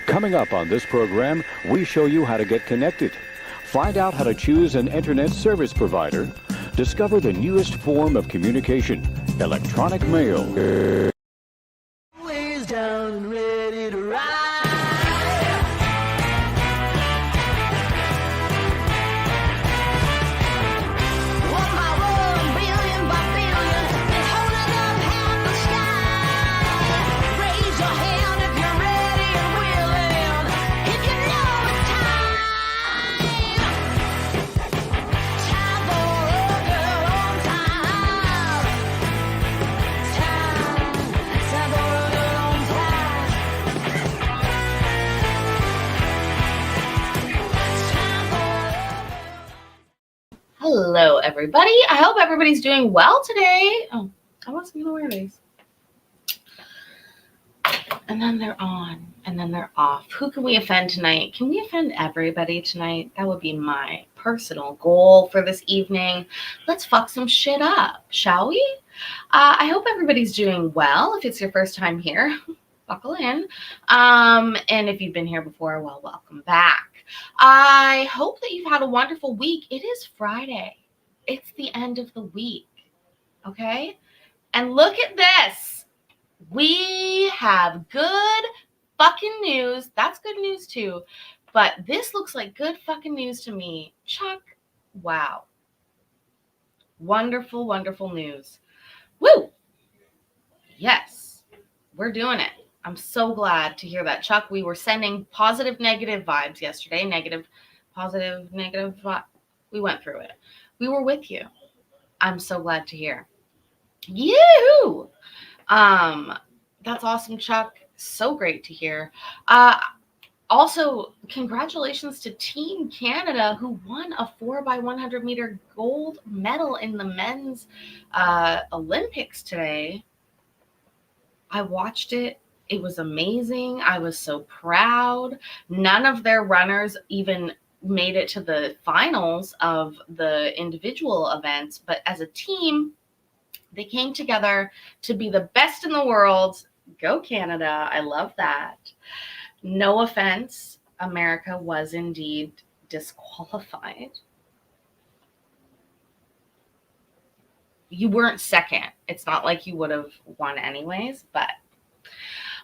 Coming up on this program, we show you how to get connected. Find out how to choose an internet service provider. Discover the newest form of communication, electronic mail. Ways down and ready to ride. One by one, billion by billion, it's holding up half the sky. Raise your hand if you're ready and willing. If you know it's time. Time for a girl on time. Time for a girl on time. Time for Hello, everybody. I hope everybody's doing well today. Oh, I wasn't going to wear these. And then they're on, and then they're off. Who can we offend tonight? Can we offend everybody tonight? That would be my personal goal for this evening. Let's fuck some shit up, shall we? I hope everybody's doing well. If it's your first time here, buckle in. And if you've been here before, well, welcome back. I hope that you've had a wonderful week. It is Friday. It's the end of the week. Okay? And look at this. We have good fucking news. That's good news too. But this looks like good fucking news to me. Chuck, wow. Wonderful, wonderful news. Woo! Yes, we're doing it. I'm so glad to hear that, Chuck. We were sending positive, negative vibes yesterday. Negative, positive, negative. We went through it. We were with you. I'm so glad to hear. Yoo-hoo! That's awesome, Chuck. So great to hear. Also, congratulations to Team Canada, who won a 4x100 meter gold medal in the men's Olympics today. I watched it. It was amazing. I was so proud. None of their runners even made it to the finals of the individual events, but as a team, they came together to be the best in the world. Go Canada. I love that. No offense, America was indeed disqualified. You weren't second. It's not like you would have won anyways, but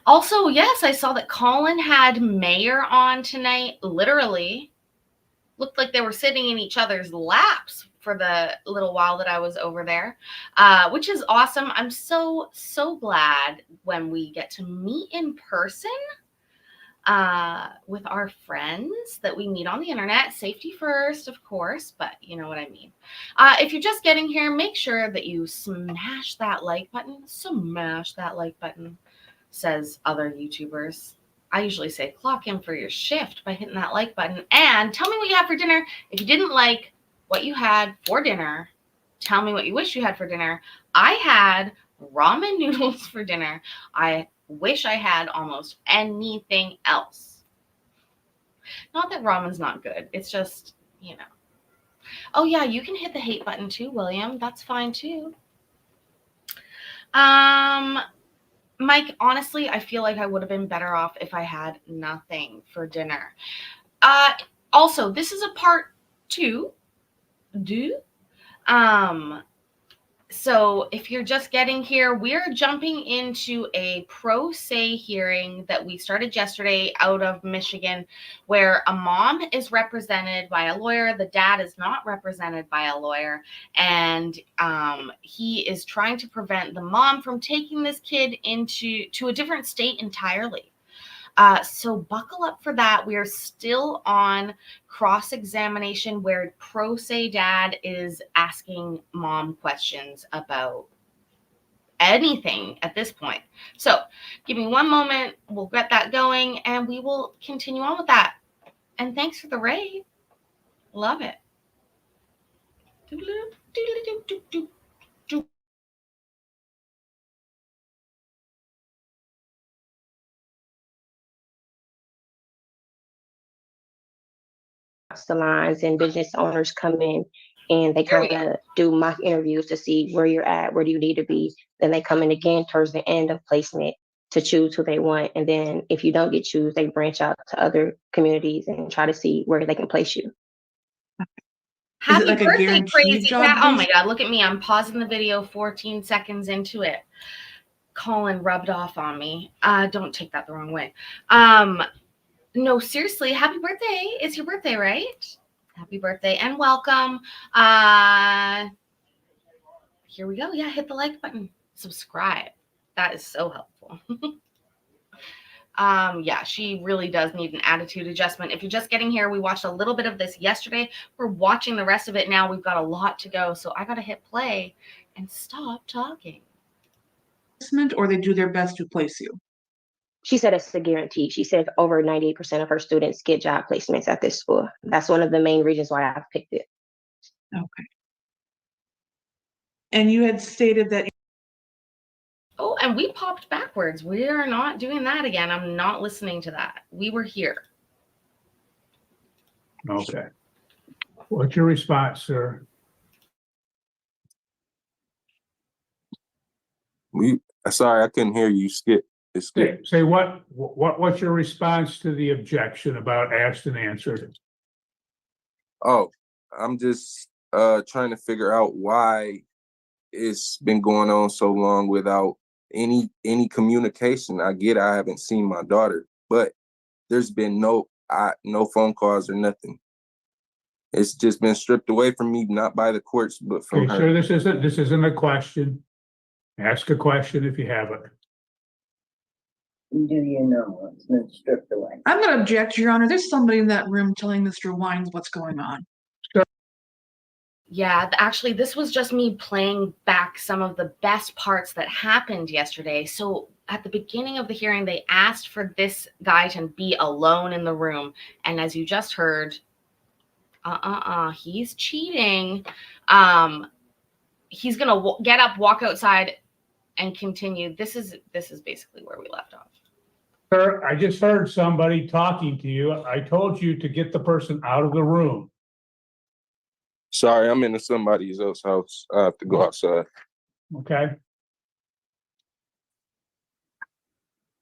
also, yes, I saw that Colin had Mayer on tonight. Literally looked like they were sitting in each other's laps for the little while that I was over there, which is awesome. I'm so glad when we get to meet in person with our friends that we meet on the internet. Safety first, of course, but you know what I mean. If you're just getting here, make sure that you smash that like button. Smash that like button, says other YouTubers. I usually say clock in for your shift by hitting that like button. And tell me what you had for dinner. If you didn't like what you had for dinner, tell me what you wish you had for dinner. I had ramen noodles for dinner. I wish I had almost anything else. Not that ramen's not good. It's just, you know. Oh, yeah, you can hit the hate button too, William. That's fine too. Mike, honestly, I feel like I would have been better off if I had nothing for dinner. Also, this is a part 2. So if you're just getting here, we're jumping into a pro se hearing that we started yesterday out of Michigan, where a mom is represented by a lawyer. The dad is not represented by a lawyer. And he is trying to prevent the mom from taking this kid to a different state entirely. So buckle up for that. We are still on cross-examination where pro se dad is asking mom questions about anything at this point. So give me one moment. We'll get that going and we will continue on with that. And thanks for the raid. Love it. The lines and business owners come in and they kind of do mock interviews to see where you're at, where do you need to be. Then they come in again towards the end of placement to choose who they want. And then if you don't get choose, they branch out to other communities and try to see where they can place you. Is Happy it like a birthday, guaranteed crazy job? cat. Oh my God, look at me. I'm pausing the video 14 seconds into it. Colin rubbed off on me. Don't take that the wrong way. No, seriously, happy birthday. It's your birthday, right? Happy birthday and welcome. Here we go. Yeah, hit the like button. Subscribe. That is so helpful. Yeah, she really does need an attitude adjustment. If you're just getting here, we watched a little bit of this yesterday. We're watching the rest of it now. We've got a lot to go. So I got to hit play and stop talking. Or they do their best to place you? She said it's a guarantee. She said over 98% of her students get job placements at this school. That's one of the main reasons why I've picked it. Okay. And you had stated that. Oh, and we popped backwards. We are not doing that again. I'm not listening to that. We were here. Okay. What's your response, sir? Sorry, I couldn't hear you. Skip. Say what's your response to the objection about asked and answered? Oh, I'm just trying to figure out why it's been going on so long without any communication. I get I haven't seen my daughter, but there's been no phone calls or nothing. It's just been stripped away from me, not by the courts, but from her. Sir, this isn't a question. Ask a question if you have it. Do you know it's been stripped away? I'm going to object, Your Honor. There's somebody in that room telling Mr. Wines what's going on. Yeah, actually, this was just me playing back some of the best parts that happened yesterday. So at the beginning of the hearing, they asked for this guy to be alone in the room. And as you just heard, he's cheating. He's going to get up, walk outside, and continue. This is basically where we left off. Sir, I just heard somebody talking to you. I told you to get the person out of the room. Sorry, I'm in somebody else's house. I have to go outside. Okay.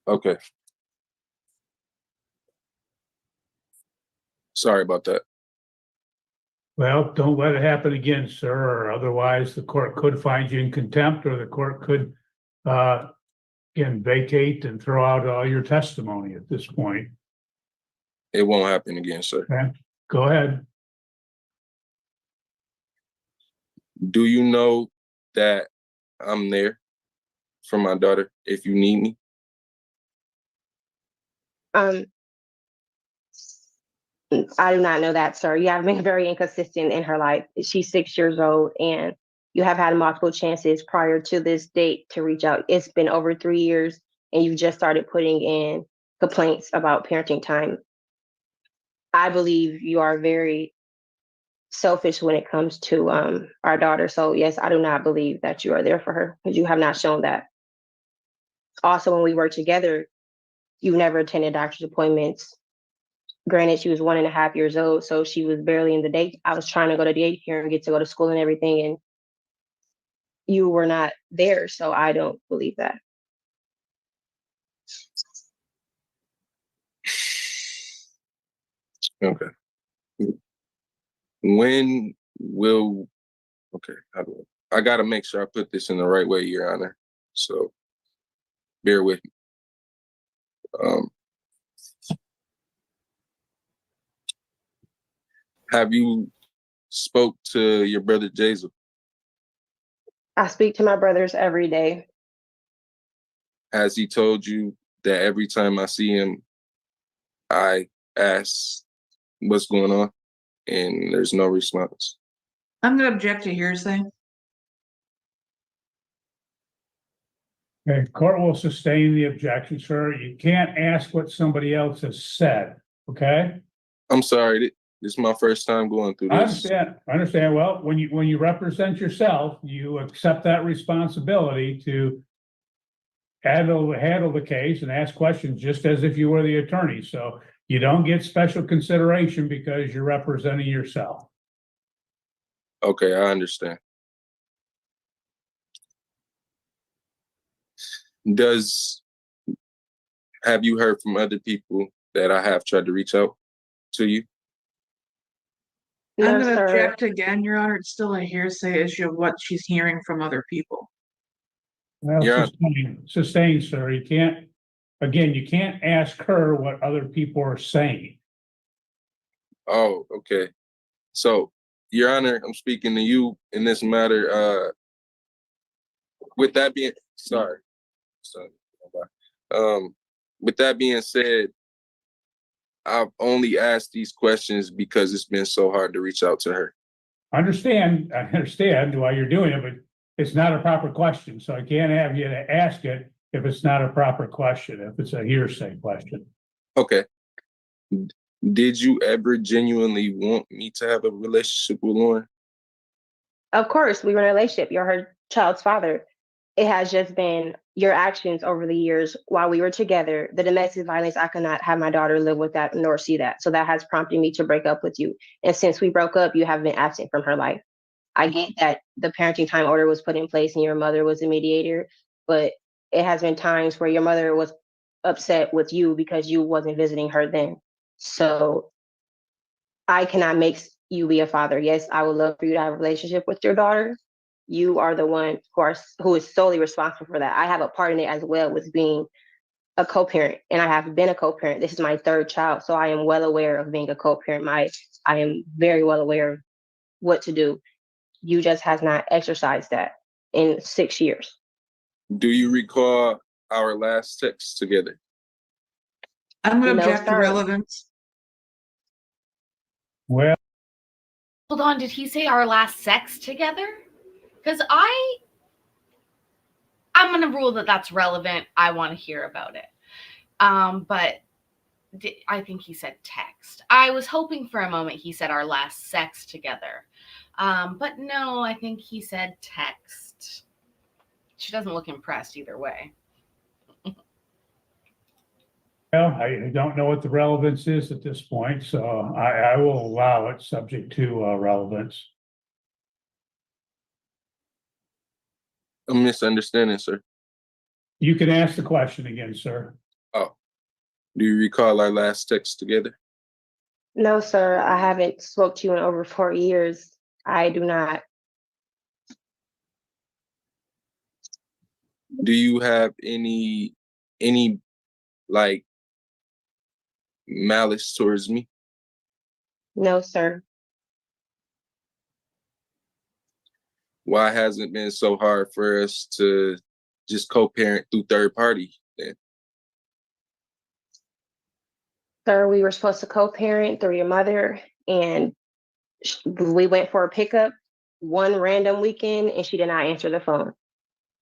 Okay. Sorry about that. Well, don't let it happen again, sir, or otherwise the court could find you in contempt, or the court could again vacate and throw out all your testimony at this point. It won't happen again, sir. Okay. Go ahead. Do you know that I'm there for my daughter if you need me? I do not know that, sir. You have been very inconsistent in her life. She's 6 years old, and you have had multiple chances prior to this date to reach out. It's been over 3 years, and you've just started putting in complaints about parenting time. I believe you are very selfish when it comes to our daughter. So yes, I do not believe that you are there for her because you have not shown that. Also, when we worked together, you never attended doctor's appointments. Granted, she was 1.5 years old, so she was barely in the day. I was trying to go to daycare and get to go to school and everything, and you were not there. So I don't believe that. Okay. When will, okay, I gotta make sure I put this in the right way, Your Honor. So bear with me. Have you spoke to your brother Jazel? I speak to my brothers every day. Has he told you that every time I see him, I ask what's going on and there's no response? I'm going to object to hearsay. Okay, court will sustain the objection, sir. You can't ask what somebody else has said, okay? I'm sorry, this is my first time going through this. I understand. Well, when you represent yourself, you accept that responsibility to handle the case and ask questions just as if you were the attorney. So you don't get special consideration because you're representing yourself. Okay, I understand. Does Have you heard from other people that I have tried to reach out to you? I'm No, gonna sir. object again, Your Honor. It's still a hearsay issue of what she's hearing from other people. Well, Yeah. sustained, sir. You can't ask her what other people are saying. Oh, okay. So, Your Honor, I'm speaking to you in this matter. With that being, sorry. With that being said, I've only asked these questions because it's been so hard to reach out to her. I understand why you're doing it, but it's not a proper question. So I can't have you to ask it if it's not a proper question, if it's a hearsay question. Okay. Did you ever genuinely want me to have a relationship with Lauren? Of course, we were in a relationship. You're her child's father. It has just been your actions over the years while we were together. The domestic violence, I could not have my daughter live with that nor see that. So that has prompted me to break up with you. And since we broke up, you have been absent from her life. I get that the parenting time order was put in place and your mother was the mediator, but it has been times where your mother was upset with you because you wasn't visiting her then. So I cannot make you be a father. Yes, I would love for you to have a relationship with your daughter. You are the one who is solely responsible for that. I have a part in it as well with being a co-parent, and I have been a co-parent. This is my third child, so I am well aware of being a co-parent. I am very well aware of what to do. You just has not exercised that in 6 years. Do you recall our last text together? I'm gonna No, object to sir. relevance. Well, Hold on, did he say our last sex together? Because I'm gonna rule that that's relevant. I want to hear about it. But I think he said text. I was hoping for a moment he said our last sex together. But no, I think he said text. She doesn't look impressed either way. well, I don't know what the relevance is at this point, so I will allow it subject to relevance. I'm misunderstanding, sir. You can ask the question again, sir. Oh, do you recall our last text together? No, sir. I haven't spoke to you in over 4 years. I do not. Do you have any like malice towards me? No, sir. Why hasn't it been so hard for us to just co-parent through third party then? Sir, we were supposed to co-parent through your mother, and we went for a pickup one random weekend, and she did not answer the phone.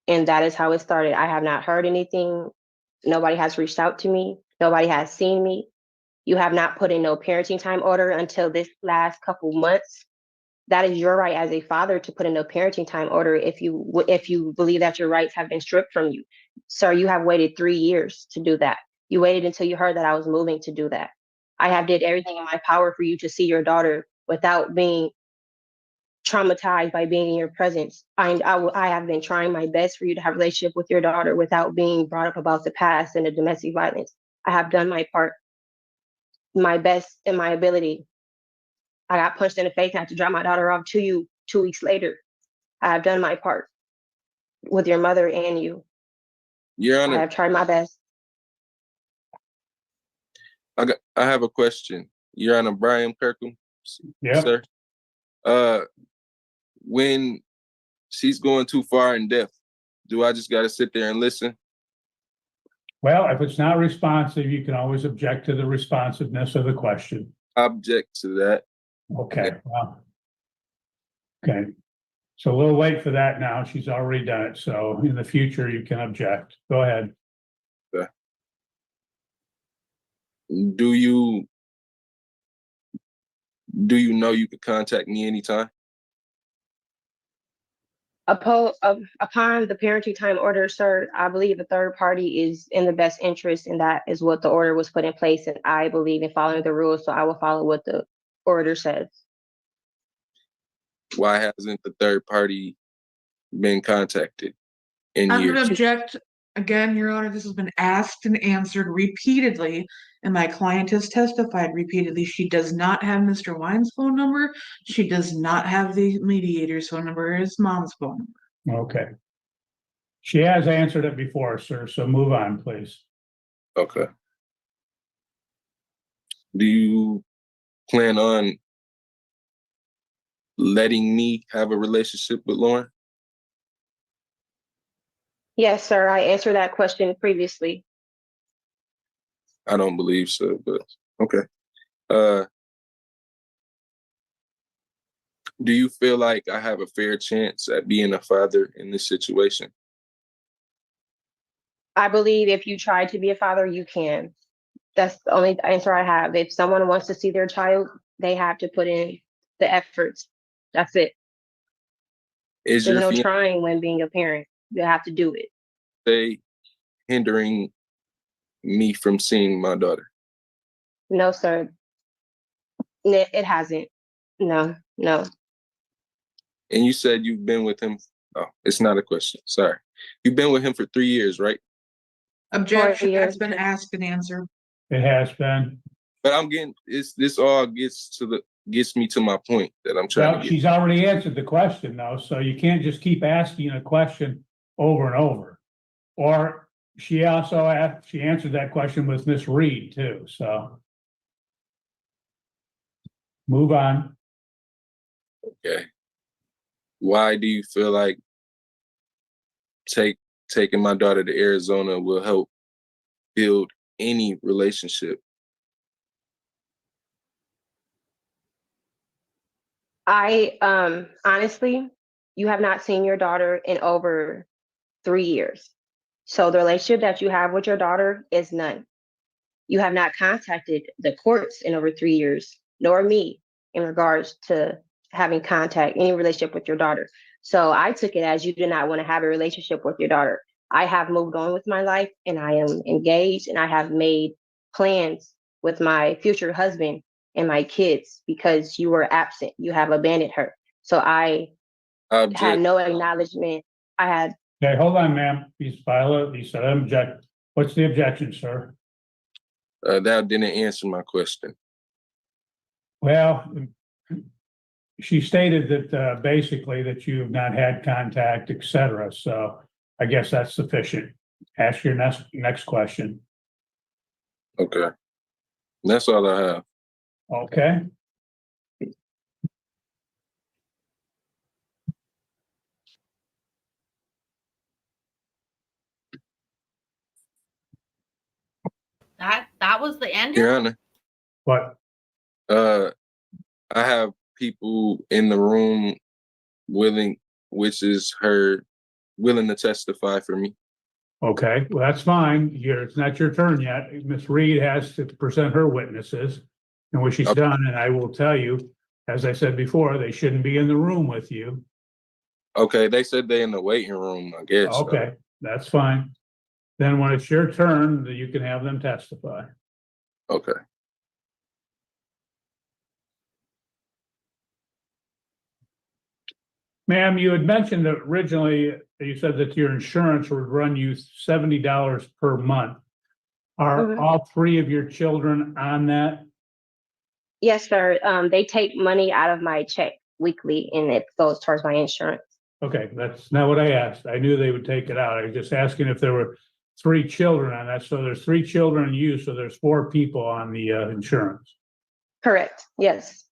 And that is how it started. I have not heard anything. Nobody has reached out to me. Nobody has seen me. You have not put in no parenting time order until this last couple months. That is your right as a father to put in no parenting time order if you believe that your rights have been stripped from you. Sir, you have waited 3 years to do that. You waited until you heard that I was moving to do that. I have did everything in my power for you to see your daughter without being traumatized by being in your presence. I have been trying my best for you to have a relationship with your daughter without being brought up about the past and the domestic violence. I have done my part, my best in my ability. I got punched in the face and had to drop my daughter off to you 2 weeks later. I have done my part with your mother and you. Your I Honor, have tried my best. I have a question. Your Honor, Brian Kirkham, Yeah. sir. When she's going too far in depth, do I just gotta sit there and listen? Well, if it's not responsive, you can always object to the responsiveness of the question. Object to that. Okay, well. Okay, so a little late for that now. She's already done it. So in the future, you can object. Go ahead. Do you know you could contact me anytime? Upon the parenting time order, sir, I believe the third party is in the best interest, and that is what the order was put in place. And I believe in following the rules, so I will follow what the order says. Why hasn't the third party been contacted in I'm years? gonna object Again, Your Honor, this has been asked and answered repeatedly, and my client has testified repeatedly. She does not have Mr. Wine's phone number. She does not have the mediator's phone number, or his mom's phone number. Okay. She has answered it before, sir, so move on, please. Okay. Do you plan on letting me have a relationship with Lauren? Yes, sir. I answered that question previously. I don't believe so, but okay. Uh, do you feel like I have a fair chance at being a father in this situation? I believe if you try to be a father, you can. That's the only answer I have. If someone wants to see their child, they have to put in the efforts. That's it. Is There's your no trying when being a parent. You have to do it. fiancé hindering me from seeing my daughter? No, sir. It hasn't. No, no. And you said you've been with him. Oh, it's not a question. Sorry. You've been with him for 3 years, right? Objection, years. that's been asked and answered. It has been. But I'm getting this all gets me to my point that I'm trying Well, to get. she's already answered the question though, so you can't just keep asking a question over and over. Or she answered that question with Miss Reed too, so. Move on. Okay. Why do you feel like taking my daughter to Arizona will help build any relationship? Honestly, you have not seen your daughter in over 3 years. So the relationship that you have with your daughter is none. You have not contacted the courts in over 3 years, nor me in regards to having any relationship with your daughter. So I took it as you did not want to have a relationship with your daughter. I have moved on with my life and I am engaged and I have made plans with my future husband and my kids because you were absent. You have abandoned her. So I had no acknowledgement. I had. Okay, hold on, ma'am. He said object. What's the objection, sir? That didn't answer my question. Well, she stated that basically that you have not had contact, et cetera. So I guess that's sufficient. Ask your next question. Okay. That's all I have. Okay. That was the end. Your Honor, What? I have people in the room willing to testify for me. Okay, well, that's fine. It's not your turn yet. Miss Reed has to present her witnesses. And what she's done, and I will tell you, as I said before, they shouldn't be in the room with you. Okay, they said they're in the waiting room, I guess. Okay, that's fine. Then when it's your turn, you can have them testify. Okay. Ma'am, you had mentioned that originally, you said that your insurance would run you $70 per month. Are all three of your children on that? Yes, sir. They take money out of my check weekly and it goes towards my insurance. Okay, that's not what I asked. I knew they would take it out. I was just asking if there were 3 children on that. So there's 3 children and you, so there's 4 people on the insurance. Correct. Yes.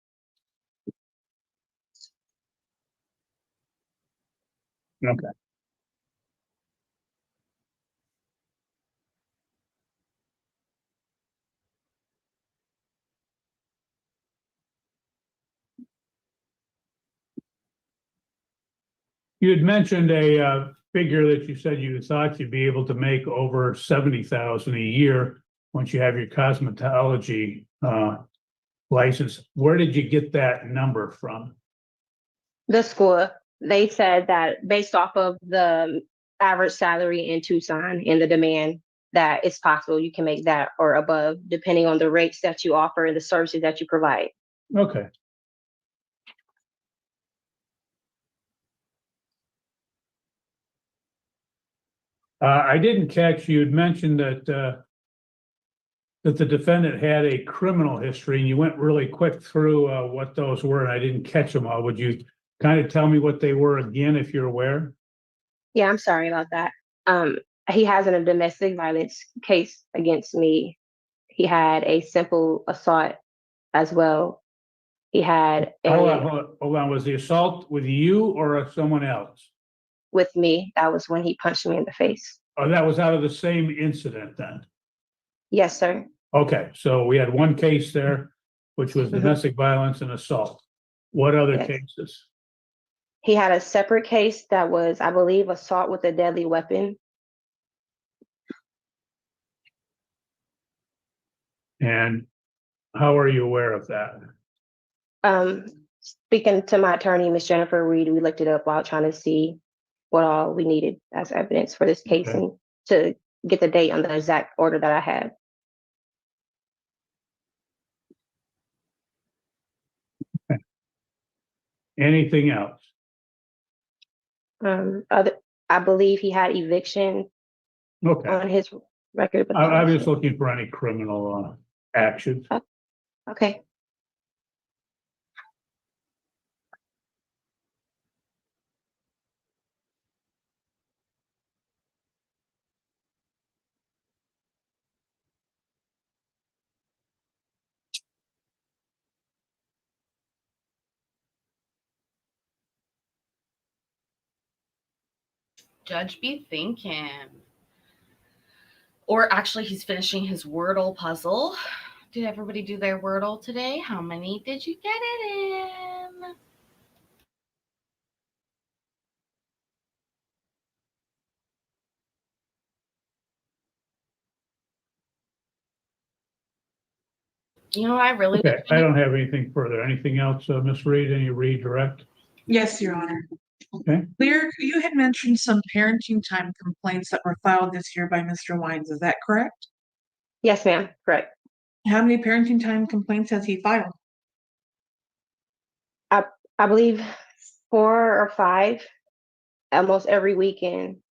Okay. You had mentioned a figure that you said you thought you'd be able to make over 70,000 a year once you have your cosmetology license. Where did you get that number from? The school, they said that based off of the average salary in Tucson and the demand, that it's possible you can make that or above, depending on the rates that you offer and the services that you provide. Okay. I didn't catch, you'd mentioned that that the defendant had a criminal history, and you went really quick through what those were, and I didn't catch them all. Would you kind of tell me what they were again, if you're aware? Yeah, I'm sorry about that. He has a domestic violence case against me. He had a simple assault as well. He had Hold on. Was the assault with you or someone else? with me. That was when he punched me in the face. Oh, that was out of the same incident then? Yes, sir. Okay, so we had one case there, which was Mhm. domestic violence and assault. What other Yes. cases? He had a separate case that was, I believe, assault with a deadly weapon. And how are you aware of that? Speaking to my attorney, Miss Jennifer Reed, we looked it up while trying to see what all we needed as evidence for this case Okay. and to get the date on the exact order that I had. Anything else? I believe he had eviction Okay, on his record, but I'm that just was looking for any criminal actions. it. Okay. Judge be thinking. Or actually, he's finishing his Wordle puzzle. Did everybody do their Wordle today? How many did you get it in? You know, I really Okay, I don't have anything further. Anything else, Ms. Reed? Any redirect? Yes, Your Honor. Okay. Lear, you had mentioned some parenting time complaints that were filed this year by Mr. Wines. Is that correct? Yes, ma'am. Correct. How many parenting time complaints has he filed? I believe 4 or 5 almost every weekend.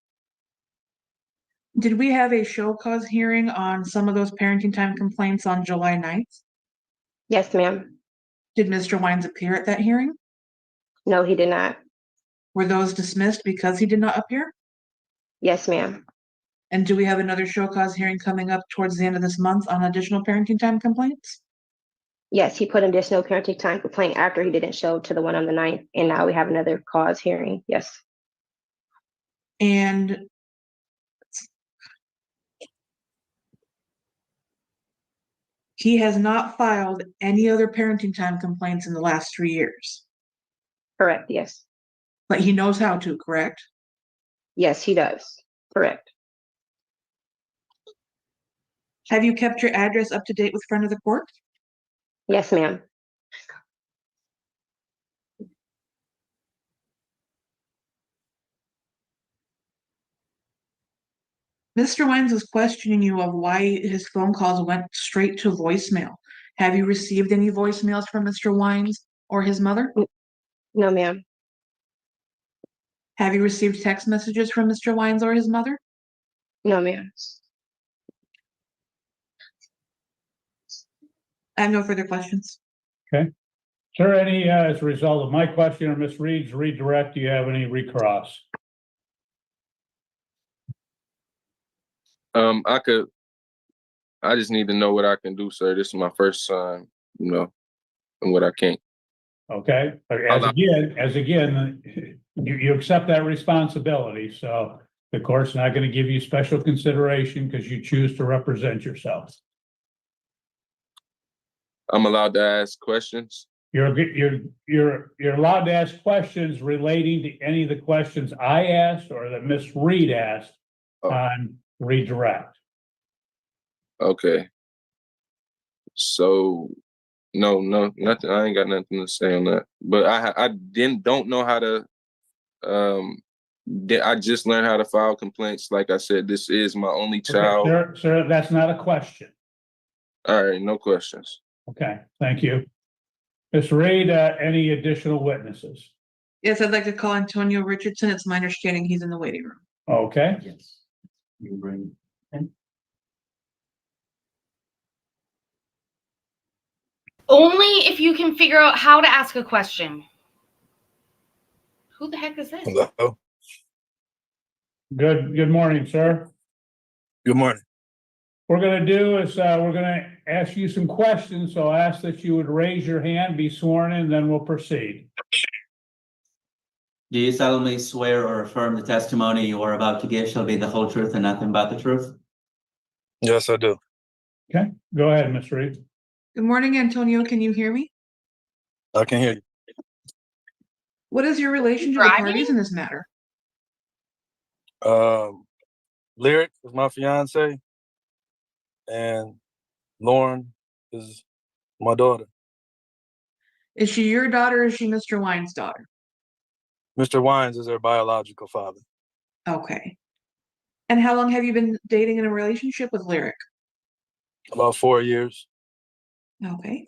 Did we have a show cause hearing on some of those parenting time complaints on July 9th? Yes, ma'am. Did Mr. Wines appear at that hearing? No, he did not. Were those dismissed because he did not appear? Yes, ma'am. And do we have another show cause hearing coming up towards the end of this month on additional parenting time complaints? Yes, he put additional parenting time complaint after he didn't show to the one on the 9th, and now we have another cause hearing. Yes. And he has not filed any other parenting time complaints in the last 3 years, Correct. Yes. but he knows how to, correct? Yes, he does. Correct. Have you kept your address up to date with front of the court? Yes, ma'am. Mr. Wines was questioning you of why his phone calls went straight to voicemail. Have you received any voicemails from Mr. Wines or his mother? No, ma'am. Have you received text messages from Mr. Wines or his mother? No, ma'am. I have no further questions. Sir, any, as a result of my question or Ms. Reed's redirect, do you have any recross? I just need to know what I can do, sir. This is my first son, and what I can't. Okay, as again, you accept that responsibility, so the court's not gonna give you special consideration because you choose to represent yourself. I'm allowed to ask questions. You're allowed to ask questions relating to any of the questions I asked or that Ms. Reed asked on redirect. Okay. So, no, nothing. I ain't got nothing to say on that. But I don't know how to. I just learned how to file complaints. Like I said, this is my only child. Okay, sir, that's not a question. All right, no questions. Okay, thank you. Ms. Reed, any additional witnesses? Yes, I'd like to call Antonio Richardson. It's my understanding he's in the waiting room. Okay. Yes. You bring. Only if you can figure out how to ask a question. Who the heck is this? Hello. Good morning, sir. Good morning. What we're gonna do is, we're gonna ask you some questions, so I'll ask that you would raise your hand, be sworn in, then we'll proceed. Do you solemnly swear or affirm the testimony you are about to give shall be the whole truth and nothing but the truth? Yes, I do. Okay, go ahead, Ms. Reed. Good morning, Antonio. Can you hear me? I can hear you. What is your relation to the Driving? parties in this matter? Lyric is my fiance, and Lauren is my daughter. Is she your daughter or is she Mr. Wine's daughter? Mr. Wines is her biological father. Okay. And how long have you been dating in a relationship with Lyric? About 4 years. Okay.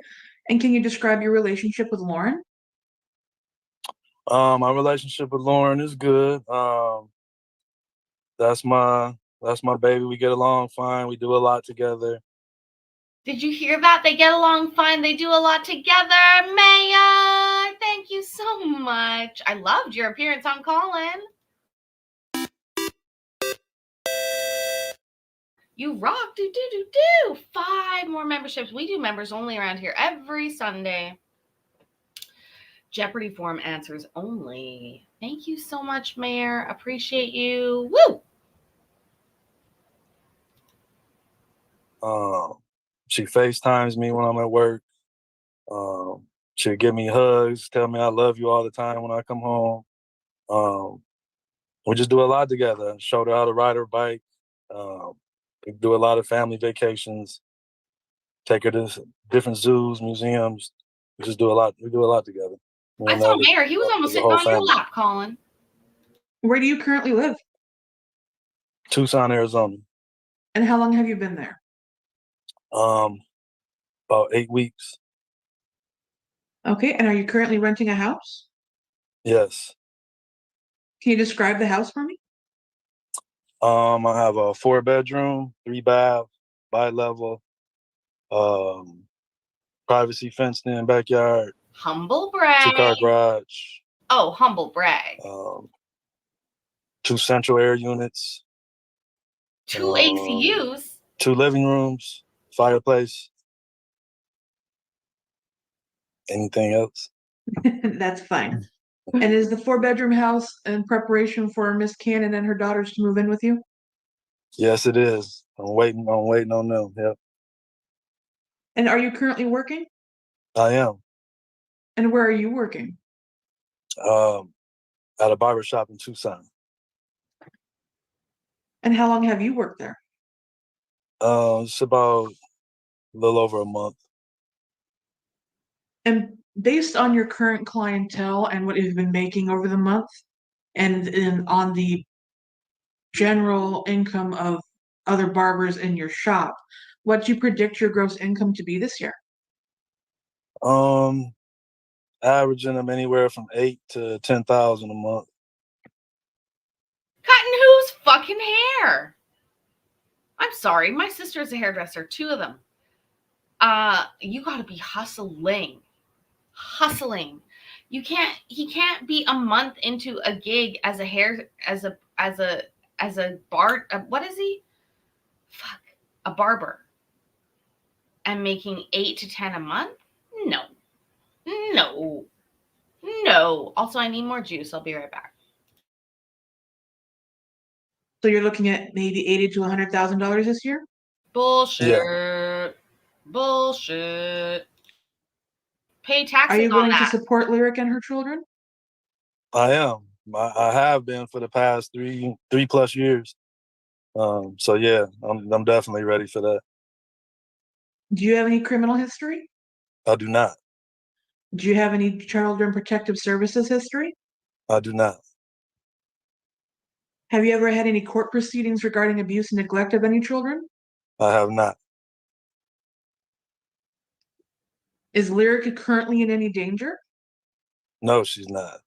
And can you describe your relationship with Lauren? My relationship with Lauren is good. That's my baby. We get along fine. We do a lot together. Did you hear that? They get along fine. They do a lot together. Mayor, thank you so much. I loved your appearance on Call-In. You rock. Do. 5 more memberships. We do members only around here every Sunday. Jeopardy form answers only. Thank you so much, Mayor. Appreciate you. Woo! She FaceTimes me when I'm at work. She'll give me hugs, tell me I love you all the time when I come home. We just do a lot together. Showed her how to ride her bike. We do a lot of family vacations. Take her to different zoos, museums. We just do a lot. We do a lot together. Me I and saw her, Mayor. He was almost the sitting whole on your family. lap, Colin. Where do you currently live? Tucson, Arizona. And how long have you been there? About 8 weeks. Okay. And are you currently renting a house? Yes. Can you describe the house for me? I have a 4-bedroom, 3-bath, bi-level, privacy fenced in backyard, Humble brag. 2-car garage, Oh, humble brag. 2 central air units, 2 ACUs. 2 living rooms, fireplace. Anything else? That's fine. And is the 4-bedroom house in preparation for Miss Cannon and her daughters to move in with you? Yes, it is. I'm waiting on them. Yep, And are you currently working? I am. And where are you working? At a barber shop in Tucson. And how long have you worked there? It's about a little over a month. And based on your current clientele and what you've been making over the month, and on the general income of other barbers in your shop, what do you predict your gross income to be this year? Averaging them anywhere from 8 to 10,000 a month. Cutting whose fucking hair? I'm sorry, my sister's a hairdresser, 2 of them. You gotta be hustling. He can't be a month into a gig as a what is he? Fuck, a barber. And making 8 to 10 a month? No. Also, I need more juice. I'll be right back. So you're looking at maybe $80,000 to $100,000 this year? Bullshit. Yeah. Bullshit. Pay taxes Are you on willing to that. support Lyric and her children? I am. I have been for the past 3+ years. So yeah, I'm definitely ready for that. Do you have any criminal history? I do not. Do you have any Children Protective Services history? I do not. Have you ever had any court proceedings regarding abuse and neglect of any children? I have not. Is Lyric currently in any danger? No, she's not.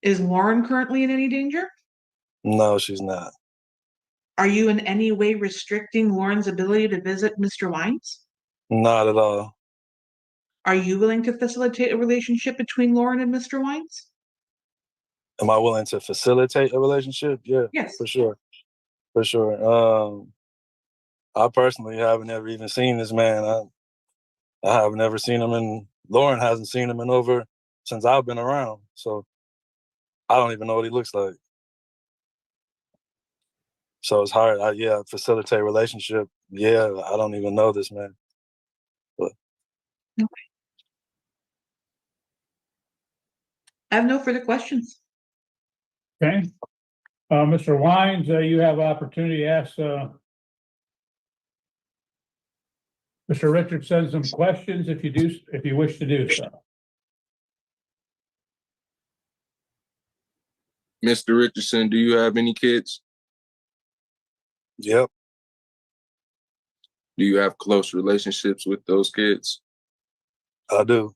Is Lauren currently in any danger? No, she's not. Are you in any way restricting Lauren's ability to visit Mr. Wines? Not at all. Are you willing to facilitate a relationship between Lauren and Mr. Wines? Am I willing to facilitate a relationship? Yeah, Yes. for sure. For sure. I personally haven't ever even seen this man. I have never seen him, and Lauren hasn't seen him in over since I've been around. So I don't even know what he looks like. So it's hard. Facilitate relationship. Yeah, I don't even know this man. But Okay. I have no further questions. Okay. Mr. Wines, you have opportunity to ask, Mr. Richardson some questions if you wish to do so. Mr. Richardson, do you have any kids? yep, Do you have close relationships with those kids? I do.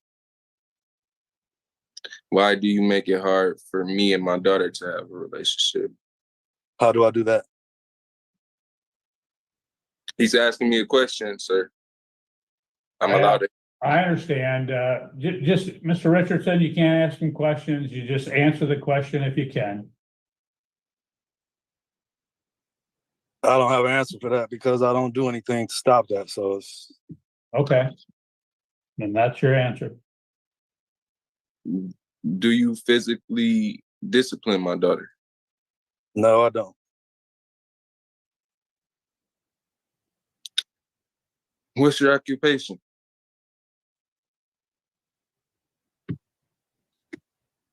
Why do you make it hard for me and my daughter to have a relationship? How do I do that? He's asking me a question, sir. I'm allowed to. I understand. Just Mr. Richardson, you can't ask him questions. You just answer the question if you can. I don't have an answer for that because I don't do anything to stop that. So it's, Okay. And that's your answer. Do you physically discipline my daughter? no, I don't. What's your occupation?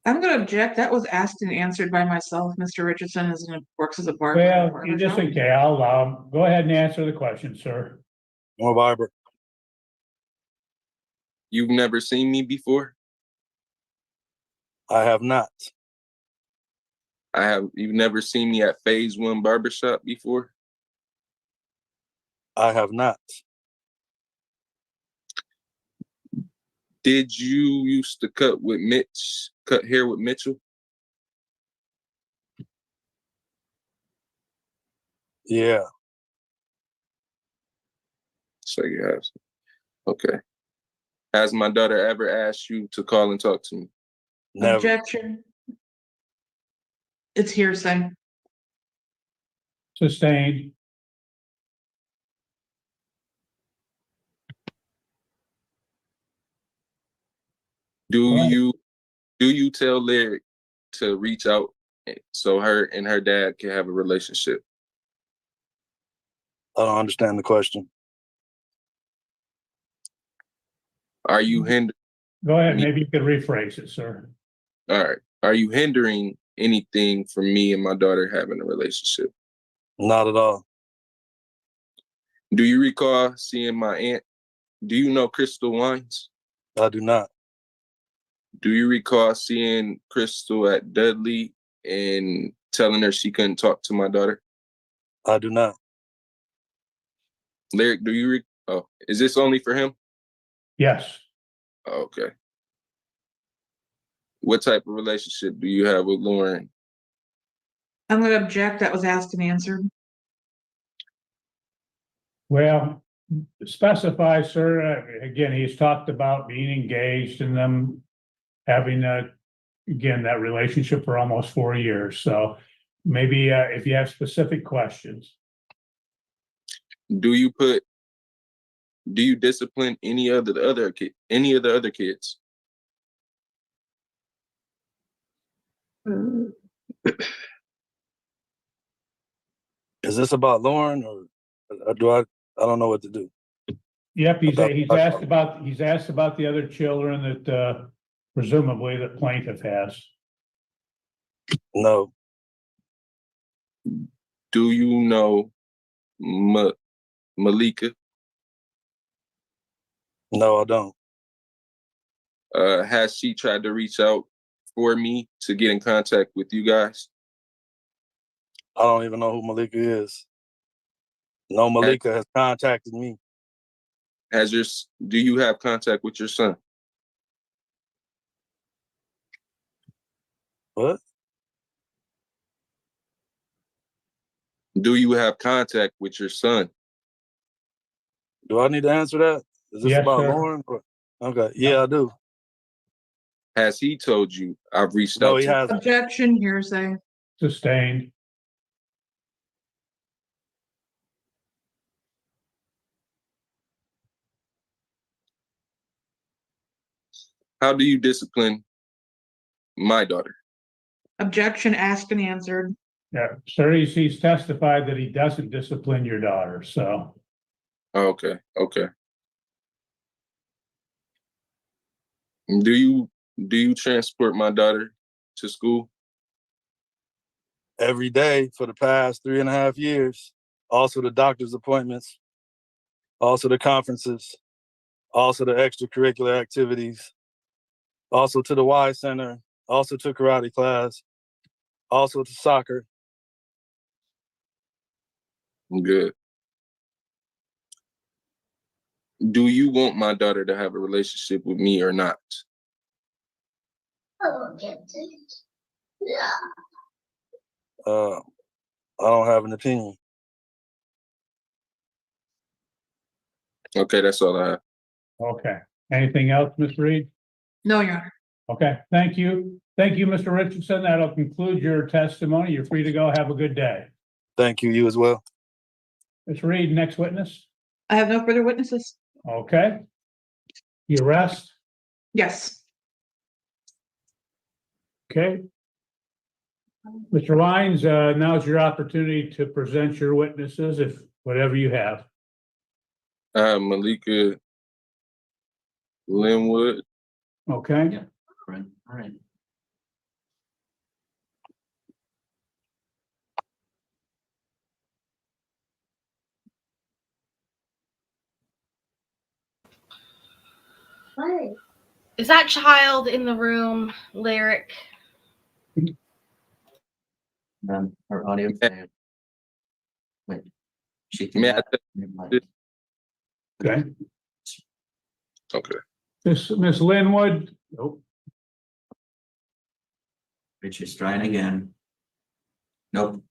I'm going to object. That was asked and answered by myself. Mr. Richardson works as a barber. Well, you just okay. I'll allow him. Go ahead and answer the question, sir. I'm a barber. You've never seen me before? I have not. You've never seen me at Phase 1 Barbershop before? I have not. Did you used to cut hair with Mitchell? Yeah. So you have. Okay. Has my daughter ever asked you to call and talk to me? Never. Objection. It's hearsay. Sustained. Do Right. you tell Lyric to reach out so her and her dad can have a relationship? I don't understand the question. Are you Go ahead. Maybe you could rephrase it, sir. All right. Are you hindering anything from me and my daughter having a relationship? Not at all. Do you recall seeing my aunt? Do you know Crystal Wines? I do not. Do you recall seeing Crystal at Dudley and telling her she couldn't talk to my daughter? I do not. Lyric, do you is this only for him? Yes. Okay. What type of relationship do you have with Lauren? I'm going to object. That was asked and answered. Well, specify, sir. Again, he's talked about being engaged and them having again, that relationship for almost 4 years. So maybe if you have specific questions. Do you discipline any of the other kids? Is this about Lauren or do I don't know what to do. Yep, he's asked about the other children that presumably the plaintiff has. No. Do you know Malika? No, I don't. Has she tried to reach out for me to get in contact with you guys? I don't even know who Malika is. No, Malika has contacted me. Do you have contact with your son? What? Do you have contact with your son? Do I need to answer that? Is this Yes, about sir. Lauren? Okay, yeah, I do. Has he told you I've reached No, out he to hasn't. Objection, hearsay. Sustained. How do you discipline my daughter? Objection, asked and answered. Yeah, sir, he's testified that he doesn't discipline your daughter, so. Okay, okay. Do you transport my daughter to school? Every day for the past 3.5 years. Also the doctor's appointments, also the conferences, also the extracurricular activities, also to the Y Center, also to karate class, also to soccer. Good. Do you want my daughter to have a relationship with me or not? I don't have an opinion. Okay, that's all I have. Okay. Anything else, Ms. Reed? No, Your Honor. Okay, thank you. Thank you, Mr. Richardson. That'll conclude your testimony. You're free to go. Have a good day. Thank you, you as well. Ms. Reed, next witness. I have no further witnesses. Okay. You rest. Yes. Okay. Mr. Lyons, now's your opportunity to present your witnesses, if whatever you have. Malika Linwood. Okay. Yeah. All right. Is that child in the room, Lyric? Her audio. Wait. She May I Okay. Okay. Miss Linwood. Oh, Richard's trying again. Nope.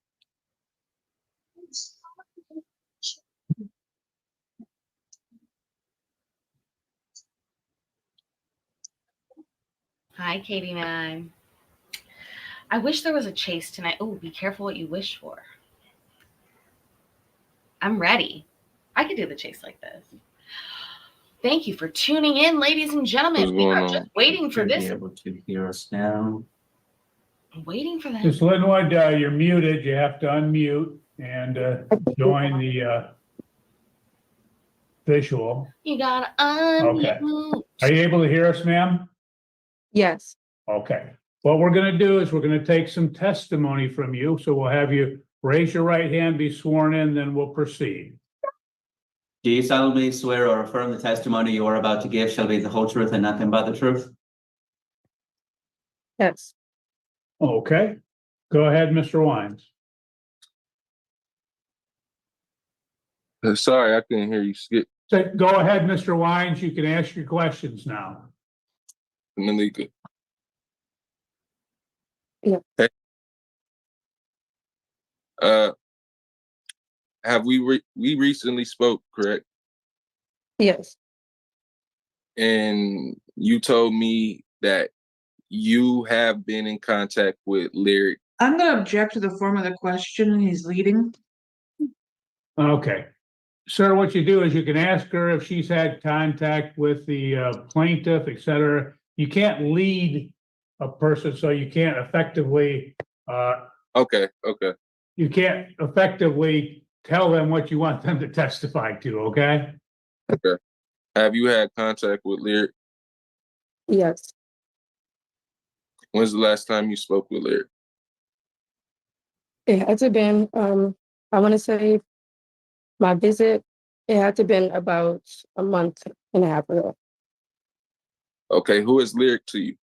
Hi, Katie man. I wish there was a chase tonight. Oh, be careful what you wish for. I'm ready. I could do the chase like this. Thank you for tuning in, ladies and gentlemen. What's We going are on? just waiting for Should be this. able to hear us now. I'm waiting for that. Miss Linwood, you're muted. You have to unmute and join the visual. You gotta Okay. unmute. Are you able to hear us, ma'am? Yes. Okay. What we're going to do is we're going to take some testimony from you. So we'll have you raise your right hand, be sworn in, then we'll proceed. Do you solemnly swear or affirm the testimony you are about to give shall be the whole truth and nothing but the truth? Yes. Okay. Go ahead, Mr. Wines. Sorry, I couldn't hear you. Skip. So go ahead, Mr. Wines. You can ask your questions now. Malika. Yeah. Hey. Have we recently spoke, correct? Yes. And you told me that you have been in contact with Lyric. I'm going to object to the form of the question he's leading. Okay. Sir, what you do is you can ask her if she's had contact with the plaintiff, et cetera. You can't lead a person, so you can't effectively Okay. you can't effectively tell them what you want them to testify to, okay? Okay. Have you had contact with Lyric? Yes. When's the last time you spoke with Lyric? It had to been, I want to say my visit, it had to been about a month and a half ago. Okay, who is Lyric to you?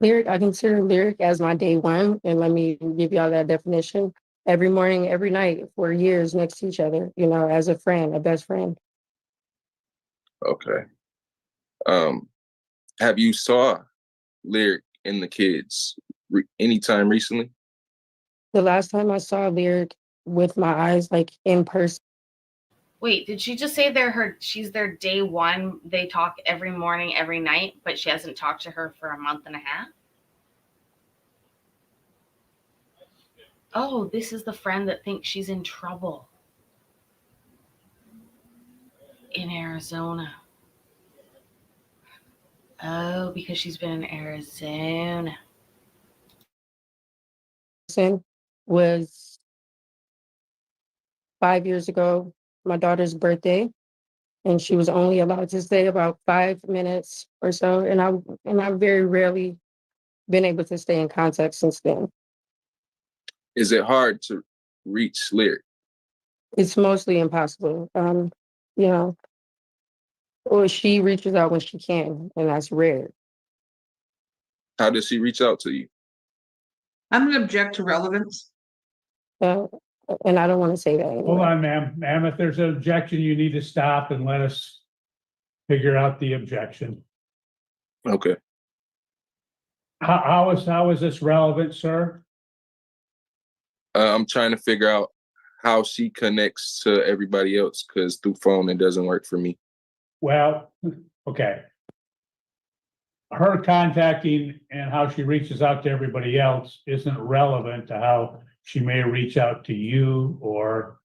Lyric, I consider Lyric as my day one, and let me give y'all that definition. Every morning, every night, for years next to each other, you know, as a friend, a best friend. Okay. Have you saw Lyric and the kids anytime recently? The last time I saw Lyric with my eyes, like in person, Wait, did she just say she's their day one? They talk every morning, every night, but she hasn't talked to her for a month and a half? Oh, this is the friend that thinks she's in trouble in Arizona. Oh, because she's been in Arizona. was 5 years ago, my daughter's birthday, and she was only allowed to stay about 5 minutes or so. And I've very rarely been able to stay in contact since then. Is it hard to reach Lyric? It's mostly impossible. You know, or she reaches out when she can, and that's rare. How does she reach out to you? I'm gonna object to relevance. Uh, and I don't want to say that Hold anymore. on, ma'am. Ma'am, if there's an objection, you need to stop and let us figure out the objection. Okay. How is this relevant, sir? I'm trying to figure out how she connects to everybody else, because through phone it doesn't work for me. Well, okay. Her contacting and how she reaches out to everybody else isn't relevant to how she may reach out to you or.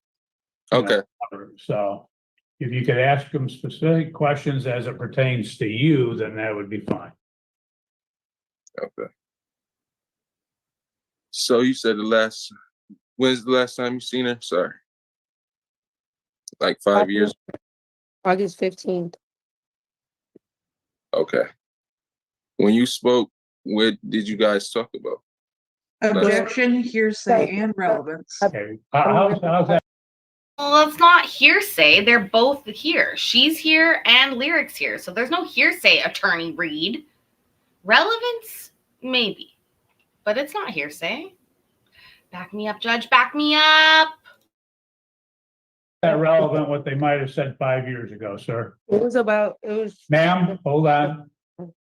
Okay. So if you could ask them specific questions as it pertains to you, then that would be fine. Okay. So you said when's the last time you seen her? Sorry. Like 5 years? August 15th. Okay. When you spoke, what did you guys talk about? Objection, hearsay, and relevance. Okay. How's that? Well, it's not hearsay. They're both here. She's here and Lyric's here. So there's no hearsay, Attorney Reed. Relevance? Maybe. But it's not hearsay. Back me up, Judge. Back me up. That relevant what they might have said 5 years ago, sir? It was. Ma'am, hold on.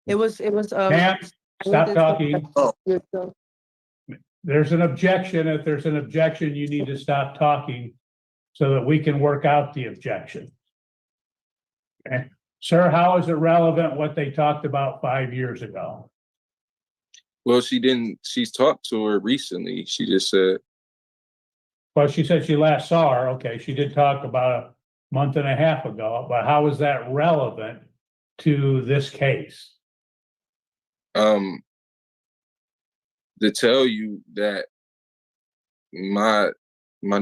It was. Ma'am, stop talking. Years ago. There's an objection. If there's an objection, you need to stop talking so that we can work out the objection. Okay. Sir, how is it relevant what they talked about 5 years ago? Well, she's talked to her recently. She just said, Well, she said she last saw her. Okay, she did talk about a month and a half ago, but how is that relevant to this case? to tell you that my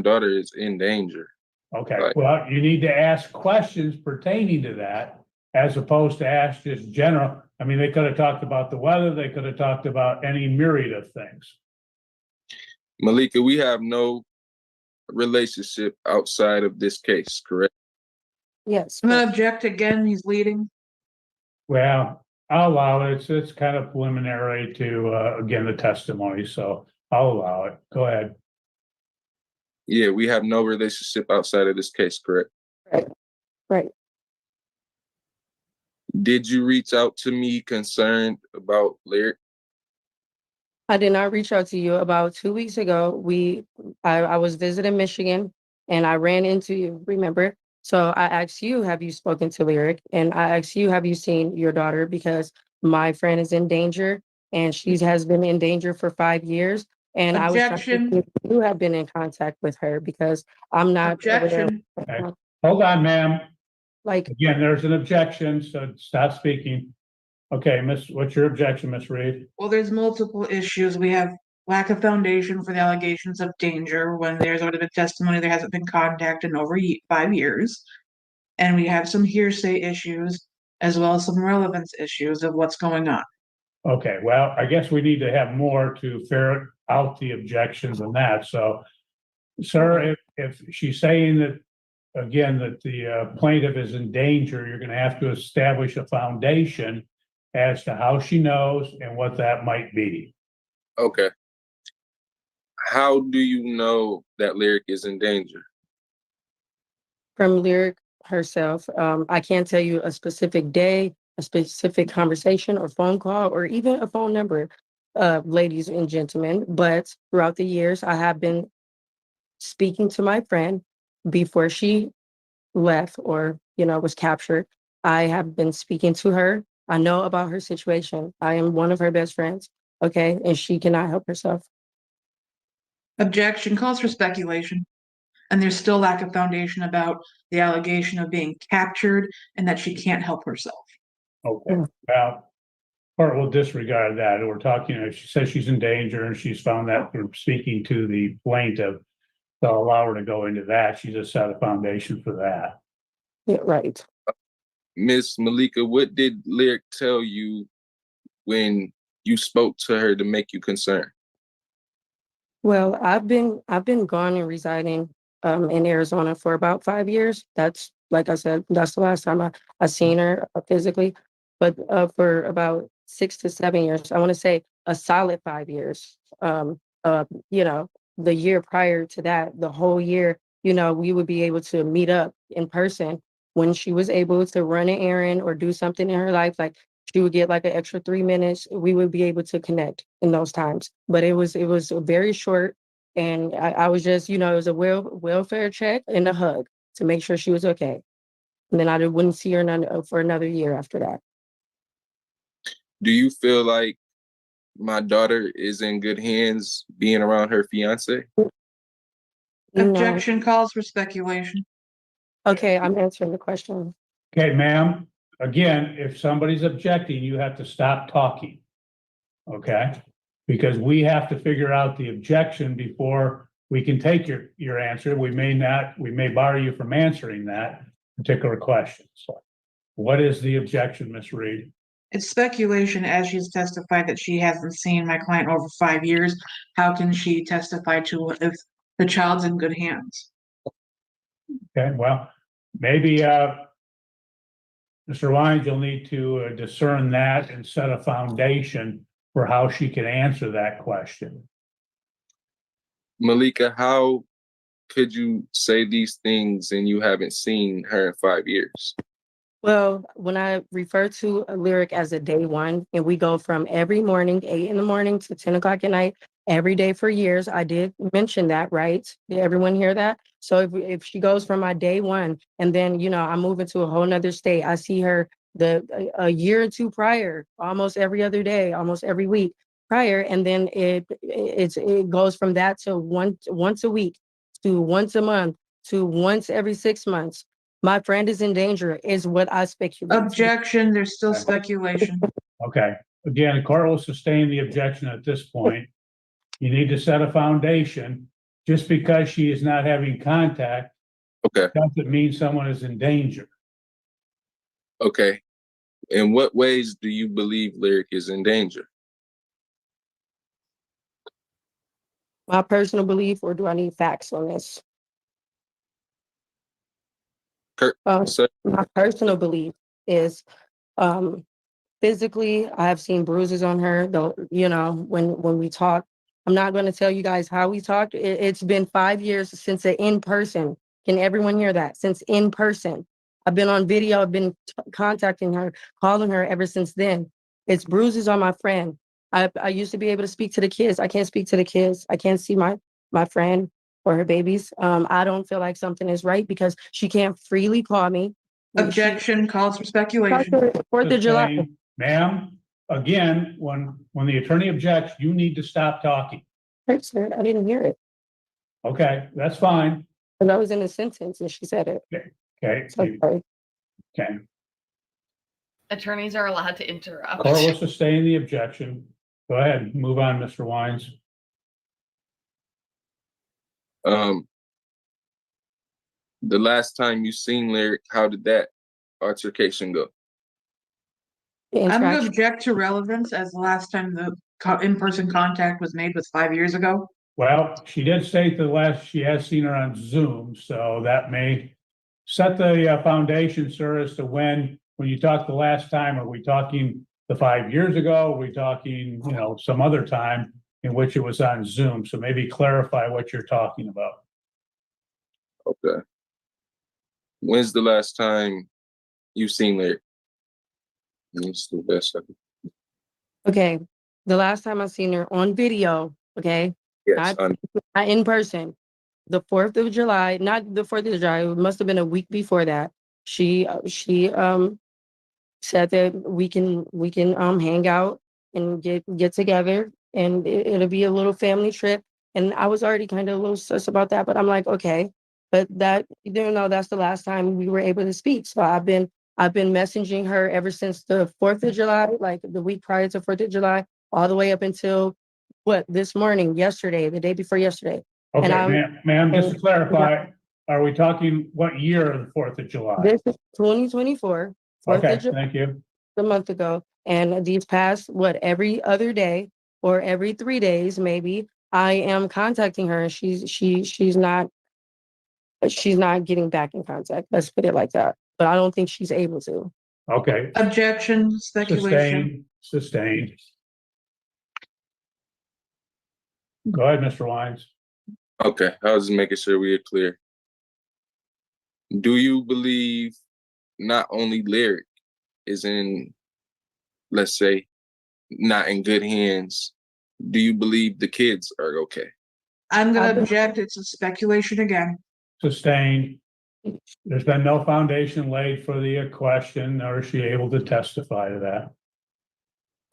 daughter is in danger. Okay, Right. well, you need to ask questions pertaining to that as opposed to ask just general. I mean, they could have talked about the weather. They could have talked about any myriad of things. Malika, we have no relationship outside of this case, correct? Yes. I'm gonna object again, he's leading. Well, I'll allow it. It's kind of preliminary to, again, the testimony, so I'll allow it. Go ahead. Yeah, we have no relationship outside of this case, correct? Right. Did you reach out to me concerned about Lyric? I did not reach out to you. About 2 weeks ago, I was visiting Michigan and I ran into you, remember? So I asked you, have you spoken to Lyric? And I asked you, have you seen your daughter? Because my friend is in danger and she has been in danger for 5 years. And I was trying to see Objection. if you have been in contact with her because I'm not aware. Objection. Okay. Hold on, ma'am. Like, Again, there's an objection, so stop speaking. Okay, what's your objection, Miss Reed? Well, there's multiple issues. We have lack of foundation for the allegations of danger when there's already been testimony there hasn't been contact in over 5 years. And we have some hearsay issues as well as some relevance issues of what's going on. Okay, well, I guess we need to have more to ferret out the objections and that. So, sir, if she's saying that, again, that the plaintiff is in danger, you're going to have to establish a foundation as to how she knows and what that might be. Okay. How do you know that Lyric is in danger? from Lyric herself. I can't tell you a specific day, a specific conversation or phone call, or even a phone number. ladies and gentlemen, but throughout the years, I have been speaking to my friend before she left or, was captured. I have been speaking to her. I know about her situation. I am one of her best friends. Okay. And she cannot help herself. Objection calls for speculation. And there's still lack of foundation about the allegation of being captured and that she can't help herself. Okay, well, or we'll disregard that. We're talking, if she says she's in danger and she's found that through speaking to the plaintiff, they'll allow her to go into that. She just set a foundation for that. Yeah, right. Miss Malika, what did Lyric tell you when you spoke to her to make you concerned? Well, I've been gone and residing in Arizona for about 5 years. That's, like I said, that's the last time I seen her physically. But for about 6 to 7 years, I want to say a solid 5 years. The year prior to that, the whole year, we would be able to meet up in person when she was able to run an errand or do something in her life. Like she would get like an extra 3 minutes. We would be able to connect in those times. But it was very short, and I was just, it was a welfare check and a hug to make sure she was okay. And then I wouldn't see her for another year after that. Do you feel like my daughter is in good hands being around her fiance? No. Objection calls for speculation. Okay, I'm answering the question. Okay, ma'am, again, if somebody's objecting, you have to stop talking. Okay? Because we have to figure out the objection before we can take your answer. We may bar you from answering that particular question. So what is the objection, Ms. Reed? It's speculation, as she's testified that she hasn't seen my client over 5 years. How can she testify to if the child's in good hands? Okay, well, maybe Mr. Lyons, you'll need to discern that and set a foundation for how she can answer that question. Malika, how could you say these things and you haven't seen her in 5 years? Well, when I refer to a Lyric as a day one, and we go from every morning, 8 in the morning to 10 o'clock at night, every day for years, I did mention that, right? Did everyone hear that? So if she goes from my day one, and then, I move into a whole nother state, I see her a year or two prior, almost every other day, almost every week prior, and then it goes from that to once a week, to once a month, to once every 6 months. My friend is in danger, is what I speculate. Objection, there's still speculation. Okay, again, the court will sustain the objection at this point. You need to set a foundation. Just because she is not having contact, Okay, doesn't mean someone is in danger. okay. In what ways do you believe Lyric is in danger? My personal belief, or do I need facts on this? Sir? My personal belief is physically, I have seen bruises on her, though, when we talk. I'm not going to tell you guys how we talked. It's been 5 years since the in person. Can everyone hear that? Since in person. I've been on video, I've been contacting her, calling her ever since then. It's bruises on my friend. I used to be able to speak to the kids. I can't speak to the kids. I can't see my friend or her babies. I don't feel like something is right because she can't freely call me. Objection calls for speculation. 4th of July. Ma'am, again, when the attorney objects, you need to stop talking. Right, sir, I didn't hear it. Okay, that's fine. And I was in a sentence and she said it. Okay. So sorry. Okay. Attorneys are allowed to interrupt. Court will sustain the objection. Go ahead, move on, Mr. Wines. The last time you seen Lyric, how did that altercation go? I'm going to object to relevance, as the last time the in-person contact was made was 5 years ago. Well, she did state she has seen her on Zoom, so that may set the foundation, sir, as to when you talked the last time. Are we talking the 5 years ago? Are we talking, some other time in which it was on Zoom? So maybe clarify what you're talking about. Okay. When's the last time you've seen Lyric? It's the best I can. Okay. The last time I seen her on video, okay, Yes. not in person. The 4th of July, not the 4th of July, it must have been a week before that. She said that we can hang out and get together, and it'll be a little family trip. And I was already kind of a little sus about that, but I'm like, okay, but that, that's the last time we were able to speak. So I've been messaging her ever since the 4th of July, like the week prior to 4th of July, all the way up until this morning, yesterday, the day before yesterday. And Okay, ma'am, just to clarify, are we talking what year of the 4th of July? This is 2024, 4th Okay, of July, thank you. a month ago. And these past, every other day or every 3 days, maybe, I am contacting her, and she's not getting back in contact. Let's put it like that. But I don't think she's able to. Okay, Objection, speculation. sustained. Go ahead, Mr. Wines. Okay, I was just making sure we are clear. Do you believe not only Lyric is in, let's say, not in good hands, do you believe the kids are okay? I'm gonna object. It's a speculation again. Sustained. There's been no foundation laid for the question, nor is she able to testify to that.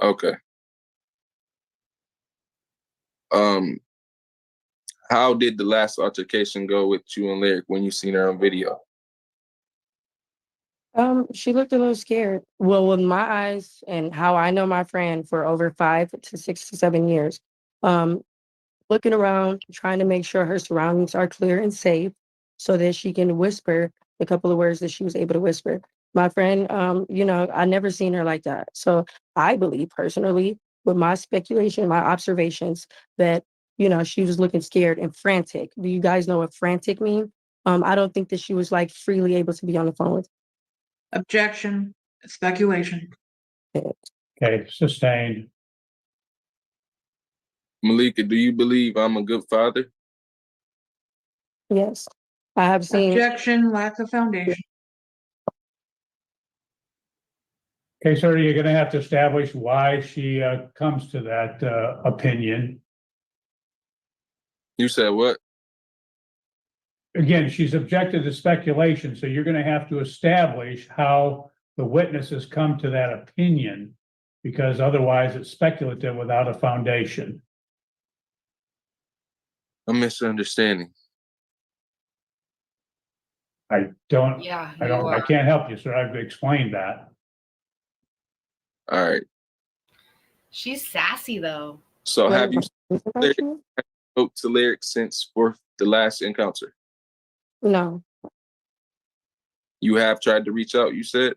Okay. How did the last altercation go with you and Lyric when you seen her on video? She looked a little scared. Well, with my eyes and how I know my friend for over 5 to 6 to 7 years, looking around, trying to make sure her surroundings are clear and safe so that she can whisper the couple of words that she was able to whisper. My friend, I never seen her like that. So I believe personally, with my speculation, my observations, that, she was looking scared and frantic. Do you guys know what frantic means? I don't think that she was like freely able to be on the phone with. Objection, speculation. Okay, sustained. Malika, do you believe I'm a good father? Yes, I have seen. Objection, lack of foundation. Okay, sir, you're gonna have to establish why she comes to that opinion. You said what? Again, she's objected to speculation, so you're gonna have to establish how the witnesses come to that opinion, because otherwise it's speculative without a foundation. A misunderstanding. I can't help you, sir. I've explained that. All right. She's sassy though. So have you spoke to Lyric since for the last encounter? No. You have tried to reach out, you said?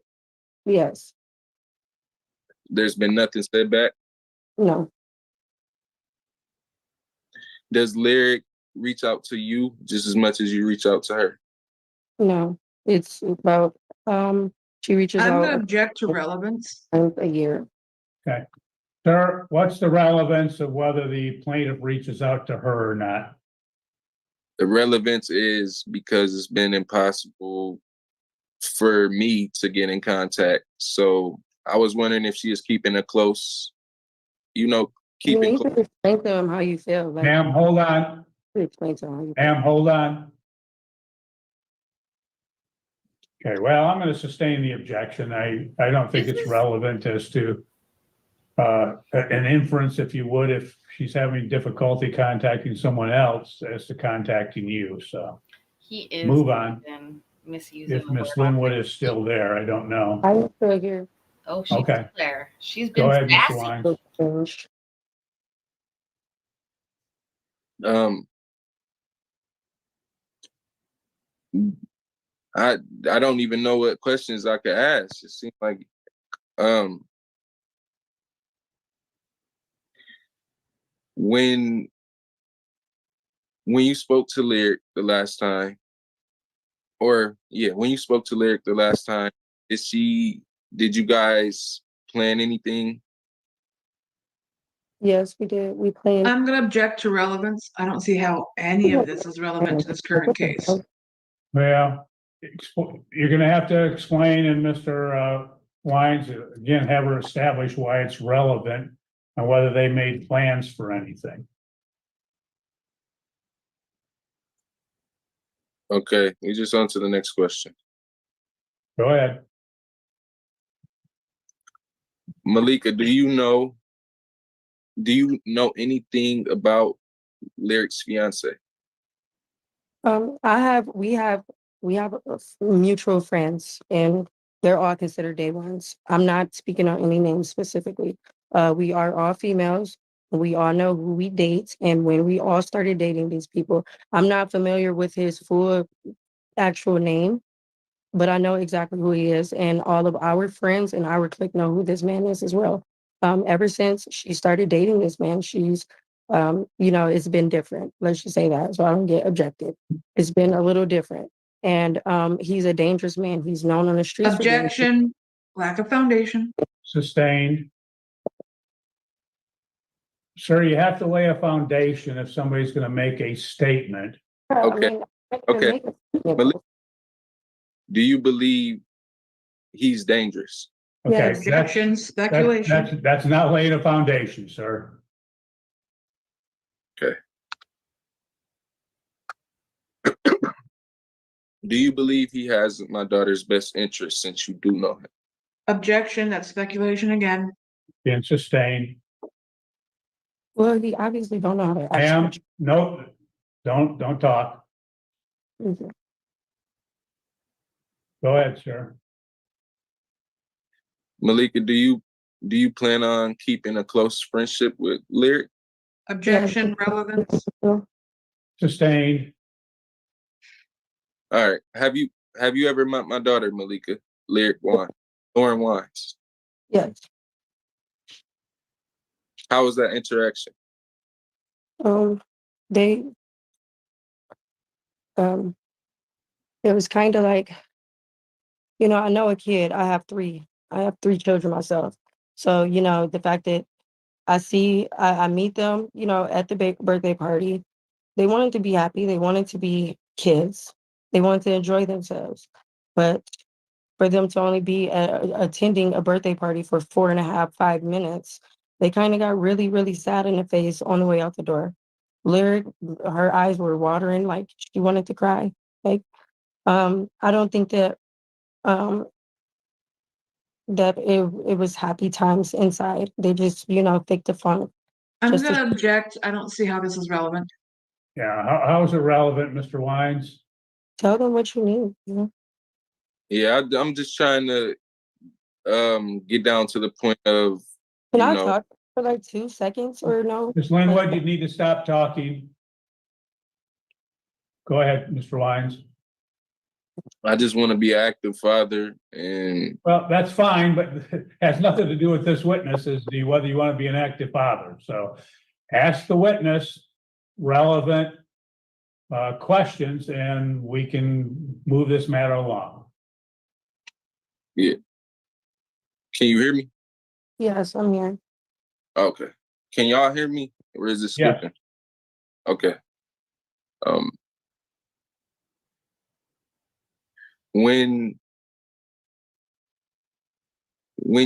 Yes. There's been nothing said back? No. Does Lyric reach out to you just as much as you reach out to her? No. It's about she reaches I'm out gonna object to relevance. a year. Okay. Sir, what's the relevance of whether the plaintiff reaches out to her or not? The relevance is because it's been impossible for me to get in contact. So I was wondering if she is keeping a close, keeping close. Explain to them how you feel. Like, Ma'am, hold on. explain to them how you feel. Ma'am, hold on. Okay, well, I'm going to sustain the objection. I don't think it's relevant as to an inference, if you would, if she's having difficulty contacting someone else as to contacting you. So He is move on. Misusing If Miss Linwood is still there, I don't know. I'm still here. Oh, she's Okay. still there. She's been Go ahead, Mr. sassy. Wines. I don't even know what questions I could ask. It seems like when you spoke to Lyric the last time, when you spoke to Lyric the last time, did you guys plan anything? Yes, we did. We planned. I'm gonna object to relevance. I don't see how any of this is relevant to this current case. Well, you're going to have to explain, and Mr. Wines, again, have her establish why it's relevant. and whether they made plans for anything. Okay, we just on to the next question. Go ahead. Malika, do you know anything about Lyric's fiance? We have mutual friends, and they're all considered day ones. I'm not speaking on any names specifically. We are all females. We all know who we date, and when we all started dating these people, I'm not familiar with his full actual name, but I know exactly who he is, and all of our friends and our clique know who this man is as well. Ever since she started dating this man, she's, it's been different. Let's just say that, so I don't get objective. It's been a little different, and he's a dangerous man. He's known on the streets for being. Objection, lack of foundation. Sustained. Sir, you have to lay a foundation if somebody's going to make a statement. Okay. Okay. Malika, do you believe he's dangerous? Okay, Objection, speculation. that's not laying a foundation, sir. Okay. Do you believe he has my daughter's best interest since you do know him? Objection, that's speculation again. Being sustained. Well, he obviously don't know how to Ma'am, actually. no, don't talk. Okay. Go ahead, sir. Malika, do you plan on keeping a close friendship with Lyric? Objection, relevance. Sustained. All right. Have you ever met my daughter, Malika? Lauren Wines? Yes. How was that interaction? They it was kind of like, I know a kid. I have three children myself. So, the fact that I meet them, at the birthday party, they wanted to be happy. They wanted to be kids. They wanted to enjoy themselves. But for them to only be attending a birthday party for 4.5, 5 minutes, they kind of got really, really sad in the face on the way out the door. Lyric, her eyes were watering like she wanted to cry. Like, I don't think that that it was happy times inside. They just, faked the fun. I'm Just to- gonna object. I don't see how this is relevant. Yeah, how is it relevant, Mr. Wines? Tell them what you need. Yeah, I'm just trying to get down to the point of Can I talk for like 2 seconds or no? Ms. Linwood, you need to stop talking. Go ahead, Mr. Wines. I just want to be an active father, and Well, that's fine, but it has nothing to do with this witness as to whether you want to be an active father. So ask the witness relevant questions and we can move this matter along. yeah. Can you hear me? Yes, I'm here. Okay. Can y'all hear me? Or is it Yeah. skipping? Okay. When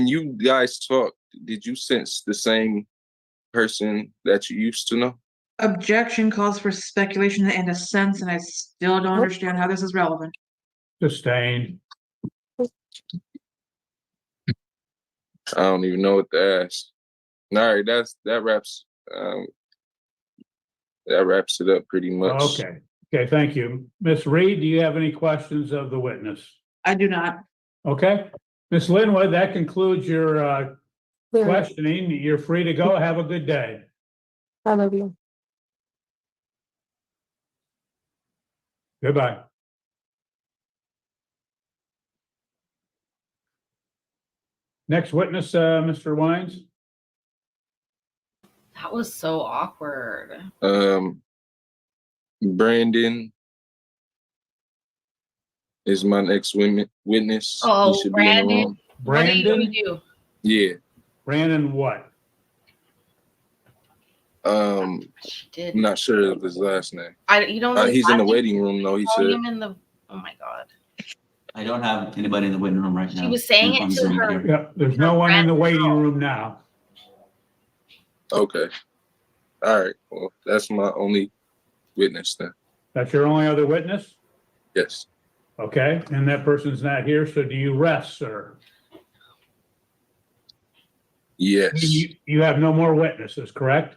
you guys talked, did you sense the same person that you used to know? Objection calls for speculation and a sense, and I still don't understand how this is relevant. I Sustained. don't even know what to ask. All right, that wraps it up pretty much. Okay, thank you. Ms. Reed, do you have any questions of the witness? I do not. Okay, Ms. Linwood, that concludes your questioning. You're free to go. Have a good day. I love you. Goodbye. Next witness, Mr. Wines. That was so awkward. Brandon is my next witness. Oh, He should be in the room. Brandon? What do you do? Yeah. Brandon what? She did. I'm not sure of his last name. You don't know. He's in the waiting room though, he said. Him in the, oh my God. I don't have anybody in the waiting room right now. She was saying it On to Zoom her. here. Yep, there's no one in the waiting room now. Okay. All right. Well, that's my only witness then. That's your only other witness? Yes. Okay, and that person's not here, so do you rest, sir? Yes. You have no more witnesses, correct?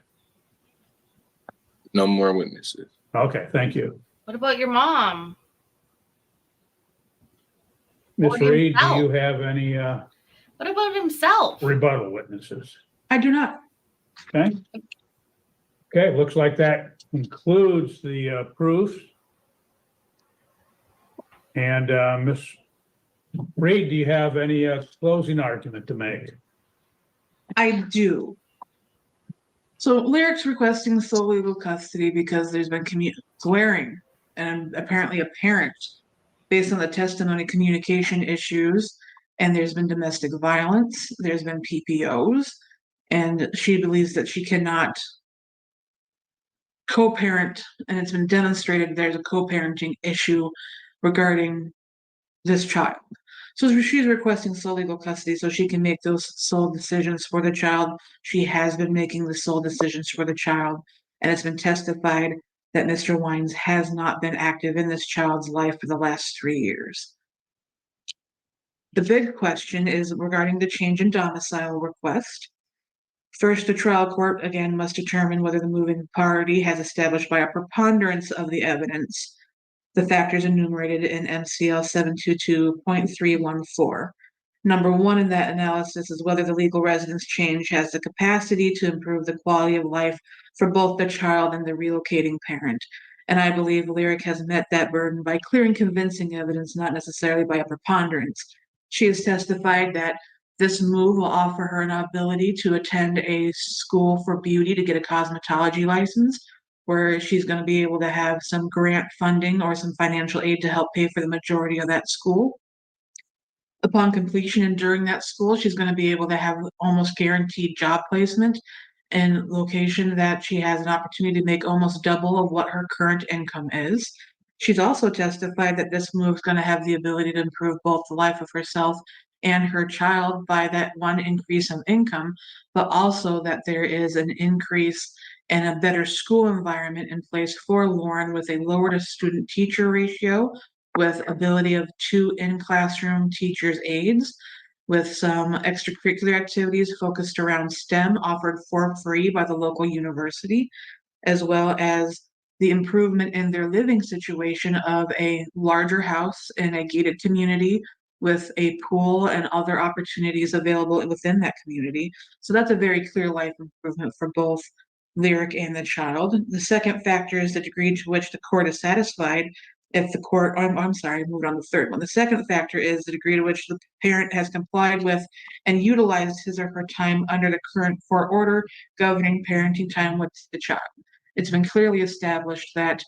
No more witnesses. Okay, thank you. What about your mom? Ms. Or Reed, do himself. you have any What about himself? rebuttal witnesses? I do not. Okay. Okay, looks like that concludes the proofs. And Ms. Reed, do you have any closing argument to make? I do. So Lyric's requesting sole legal custody because there's been swearing and apparently apparent based on the testimony communication issues, and there's been domestic violence, there's been PPOs, and she believes that she cannot co-parent, and it's been demonstrated there's a co-parenting issue regarding this child. So she's requesting sole legal custody so she can make those sole decisions for the child. She has been making the sole decisions for the child, and it's been testified that Mr. Wines has not been active in this child's life for the last 3 years. The big question is regarding the change in domicile request. First, the trial court again must determine whether the moving party has established by a preponderance of the evidence the factors enumerated in MCL 722.314. Number one in that analysis is whether the legal residence change has the capacity to improve the quality of life for both the child and the relocating parent. And I believe Lyric has met that burden by clear and convincing evidence, not necessarily by a preponderance. She has testified that this move will offer her an ability to attend a school for beauty to get a cosmetology license, where she's going to be able to have some grant funding or some financial aid to help pay for the majority of that school. Upon completion and during that school, she's going to be able to have almost guaranteed job placement in location that she has an opportunity to make almost double of what her current income is. She's also testified that this move is going to have the ability to improve both the life of herself and her child by that one increase of income, but also that there is an increase and a better school environment in place for Lauren with a lower student teacher ratio, with ability of 2 in-classroom teachers' aides, with some extracurricular activities focused around STEM offered for free by the local university, as well as the improvement in their living situation of a larger house in a gated community with a pool and other opportunities available within that community. So that's a very clear life improvement for both Lyric and the child. The second factor is the degree to which the court is satisfied. If the court, I'm sorry, I moved on to the third one. The second factor is the degree to which the parent has complied with and utilized his or her time under the current court order governing parenting time with the child. It's been clearly established that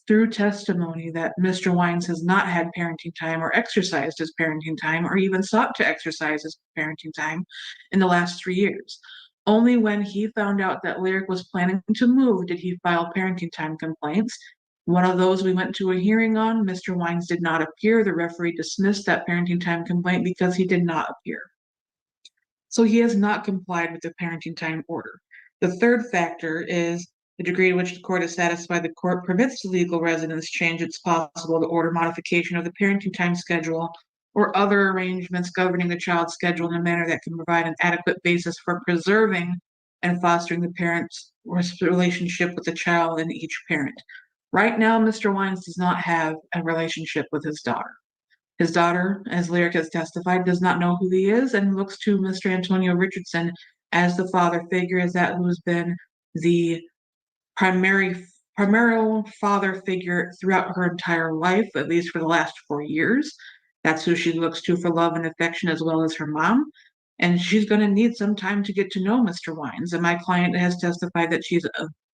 through testimony that Mr. Wines has not had parenting time or exercised his parenting time or even sought to exercise his parenting time in the last 3 years. Only when he found out that Lyric was planning to move did he file parenting time complaints. One of those we went to a hearing on. Mr. Wines did not appear. The referee dismissed that parenting time complaint because he did not appear. So he has not complied with the parenting time order. The third factor is the degree to which the court is satisfied the court permits the legal residence change. It's possible to order modification of the parenting time schedule or other arrangements governing the child's schedule in a manner that can provide an adequate basis for preserving and fostering the parent's relationship with the child and each parent. Right now, Mr. Wines does not have a relationship with his daughter. His daughter, as Lyric has testified, does not know who he is and looks to Mr. Antonio Richardson as the father figure, as that who has been the primary father figure throughout her entire life, at least for the last 4 years. That's who she looks to for love and affection, as well as her mom. And she's going to need some time to get to know Mr. Wines. And my client has testified that she's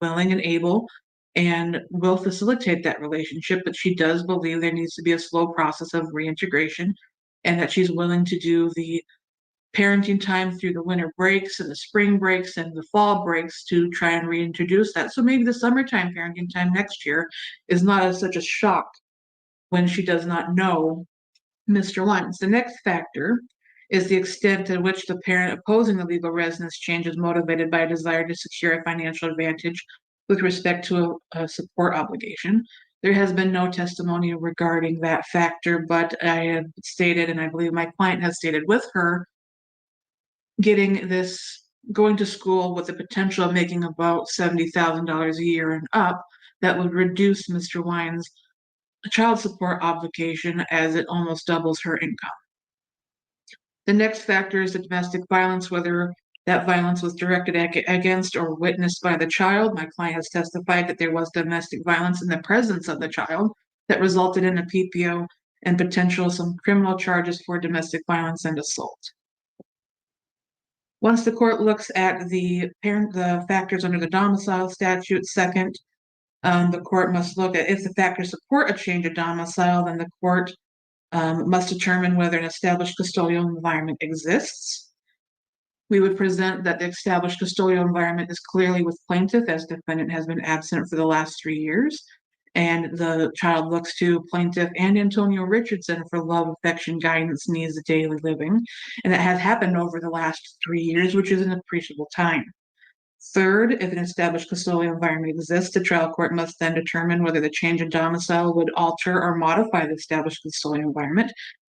willing and able and will facilitate that relationship, but she does believe there needs to be a slow process of reintegration and that she's willing to do the parenting time through the winter breaks and the spring breaks and the fall breaks to try and reintroduce that. So maybe the summertime parenting time next year is not as such a shock when she does not know Mr. Wines. The next factor is the extent to which the parent opposing the legal residence change is motivated by a desire to secure a financial advantage with respect to a support obligation. There has been no testimony regarding that factor, but I have stated, and I believe my client has stated with her, going to school with the potential of making about $70,000 a year and up, that would reduce Mr. Wine's child support obligation as it almost doubles her income. The next factor is the domestic violence, whether that violence was directed against or witnessed by the child. My client has testified that there was domestic violence in the presence of the child that resulted in a PPO and potential some criminal charges for domestic violence and assault. Once the court looks at the factors under the domicile statute, second, the court must look at if the factors support a change of domicile, then the court must determine whether an established custodial environment exists. We would present that the established custodial environment is clearly with plaintiff, as defendant has been absent for the last 3 years. And the child looks to plaintiff and Antonio Richardson for love, affection, guidance, needs of daily living. And that has happened over the last 3 years, which is an appreciable time. Third, if an established custodial environment exists, the trial court must then determine whether the change in domicile would alter or modify the established custodial environment.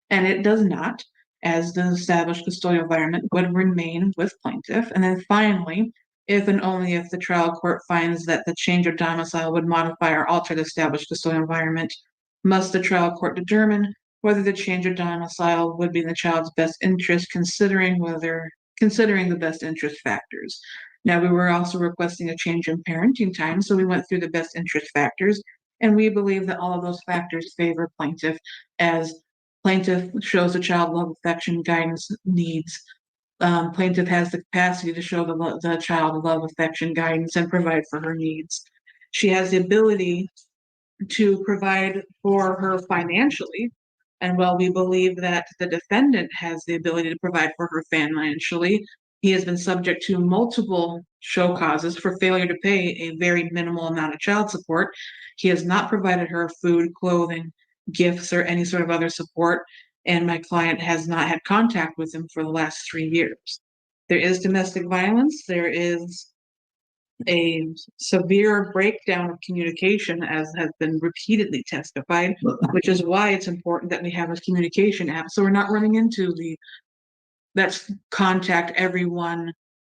And it does not, as the established custodial environment would remain with plaintiff. And then finally, if and only if the trial court finds that the change of domicile would modify or alter the established custodial environment, must the trial court determine whether the change of domicile would be in the child's best interest, considering the best interest factors. Now, we were also requesting a change in parenting time, so we went through the best interest factors, and we believe that all of those factors favor plaintiff, as plaintiff shows the child love, affection, guidance, needs. Plaintiff has the capacity to show the child love, affection, guidance, and provide for her needs. She has the ability to provide for her financially. And while we believe that the defendant has the ability to provide for her financially, he has been subject to multiple show causes for failure to pay a very minimal amount of child support. He has not provided her food, clothing, gifts, or any sort of other support, and my client has not had contact with him for the last 3 years. There is domestic violence. There is a severe breakdown of communication, as has been repeatedly testified, which is why it's important that we have a communication app, so we're not running into let's contact everyone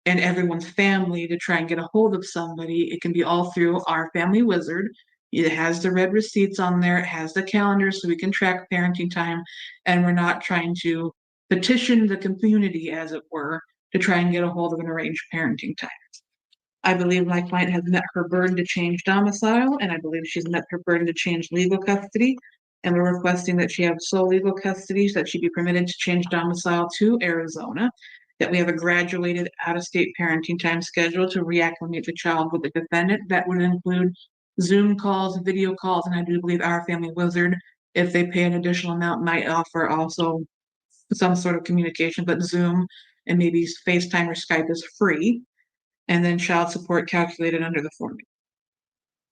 and everyone's family to try and get a hold of somebody. It can be all through our family wizard. It has the red receipts on there. It has the calendar so we can track parenting time, and we're not trying to petition the community, as it were, to try and get a hold of an arranged parenting time. I believe my client has met her burden to change domicile, and I believe she's met her burden to change legal custody. And we're requesting that she have sole legal custody, so that she be permitted to change domicile to Arizona, that we have a graduated out-of-state parenting time schedule to reacclimate the child with the defendant. That would include Zoom calls, video calls, and I do believe our family wizard, if they pay an additional amount, might offer also some sort of communication, but Zoom and maybe FaceTime or Skype is free. And then child support calculated under the formula.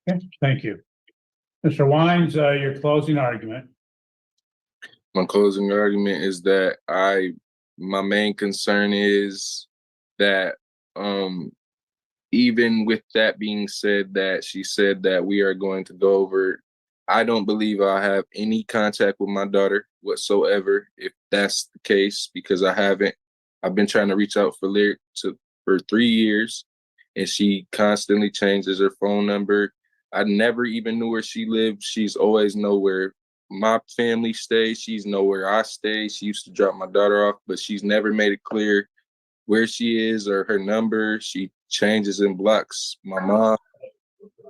Okay, thank you. Mr. Wines, your closing argument. My closing argument is that my main concern is that even with that being said, that she said that we are going to go over, I don't believe I have any contact with my daughter whatsoever, if that's the case, because I haven't. I've been trying to reach out for Lyric for 3 years, and she constantly changes her phone number. I never even knew where she lived. She's always know where my family stays. She's know where I stay. She used to drop my daughter off, but she's never made it clear where she is or her number. She changes and blocks my mom.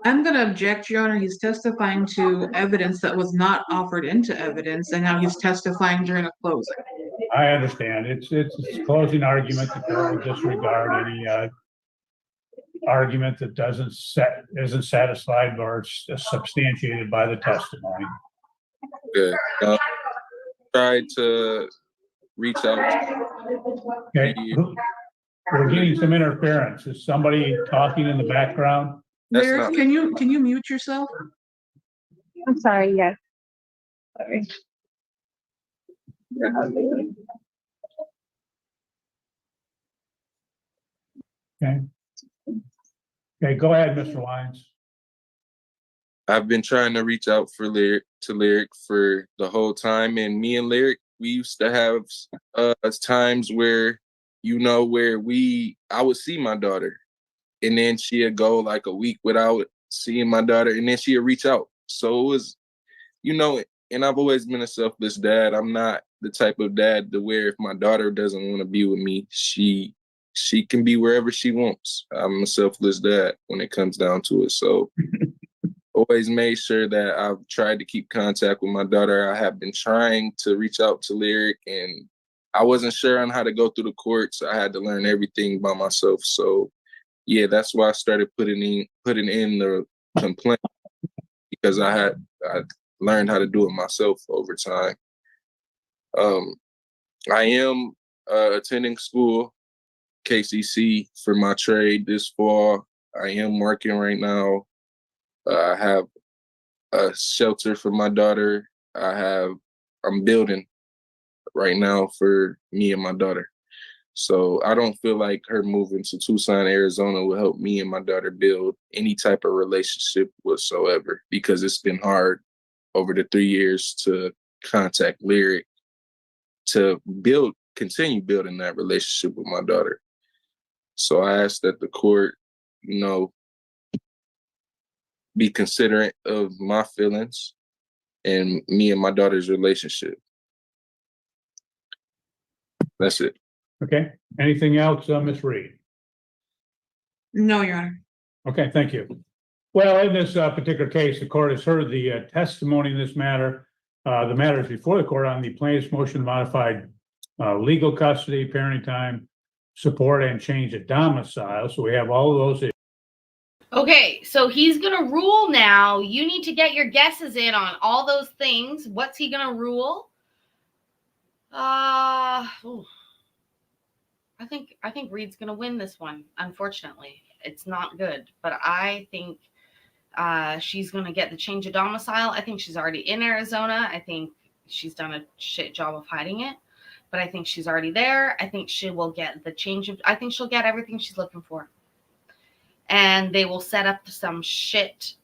I'm going to object, Your Honor. He's testifying to evidence that was not offered into evidence, and now he's testifying during a closing. I understand. It's a closing argument to disregard any argument that isn't satisfied or substantiated by the testimony. Good. Try to reach out. Okay. We're getting some interference. Is somebody talking in the background? Lyric, can you mute yourself? I'm sorry, yes. Sorry. Okay. Okay, go ahead, Mr. Lyons. I've been trying to reach out for Lyric for the whole time, and me and Lyric, we used to have times where, where I would see my daughter, and then she'd go like a week without seeing my daughter, and then she'd reach out. So it was, and I've always been a selfless dad. I'm not the type of dad to where if my daughter doesn't want to be with me, she can be wherever she wants. I'm a selfless dad when it comes down to it. So always made sure that I've tried to keep contact with my daughter. I have been trying to reach out to Lyric, and I wasn't sure on how to go through the courts. I had to learn everything by myself. So yeah, that's why I started putting in the complaint, because I learned how to do it myself over time. I am attending school, KCC, for my trade this fall. I am working right now. I have a shelter for my daughter. I'm building right now for me and my daughter. So I don't feel like her moving to Tucson, Arizona will help me and my daughter build any type of relationship whatsoever, because it's been hard over the 3 years to contact Lyric to continue building that relationship with my daughter. So I ask that the court, be considerate of my feelings and me and my daughter's relationship. That's it. Okay. Anything else, Ms. Reed? No, Your Honor. Okay, thank you. Well, in this particular case, the court has heard the testimony in this matter. The matter is before the court on the plaintiff's motion to modify legal custody, parenting time, support, and change of domicile. So we have all of those issues. Okay, so he's going to rule now. You need to get your guesses in on all those things. What's he going to rule? I think Reed's going to win this one. Unfortunately, it's not good, but I think she's going to get the change of domicile. I think she's already in Arizona. I think she's done a shit job of hiding it, but I think she's already there. I think she will get the change of, I think she'll get everything she's looking for. And they will set up some shit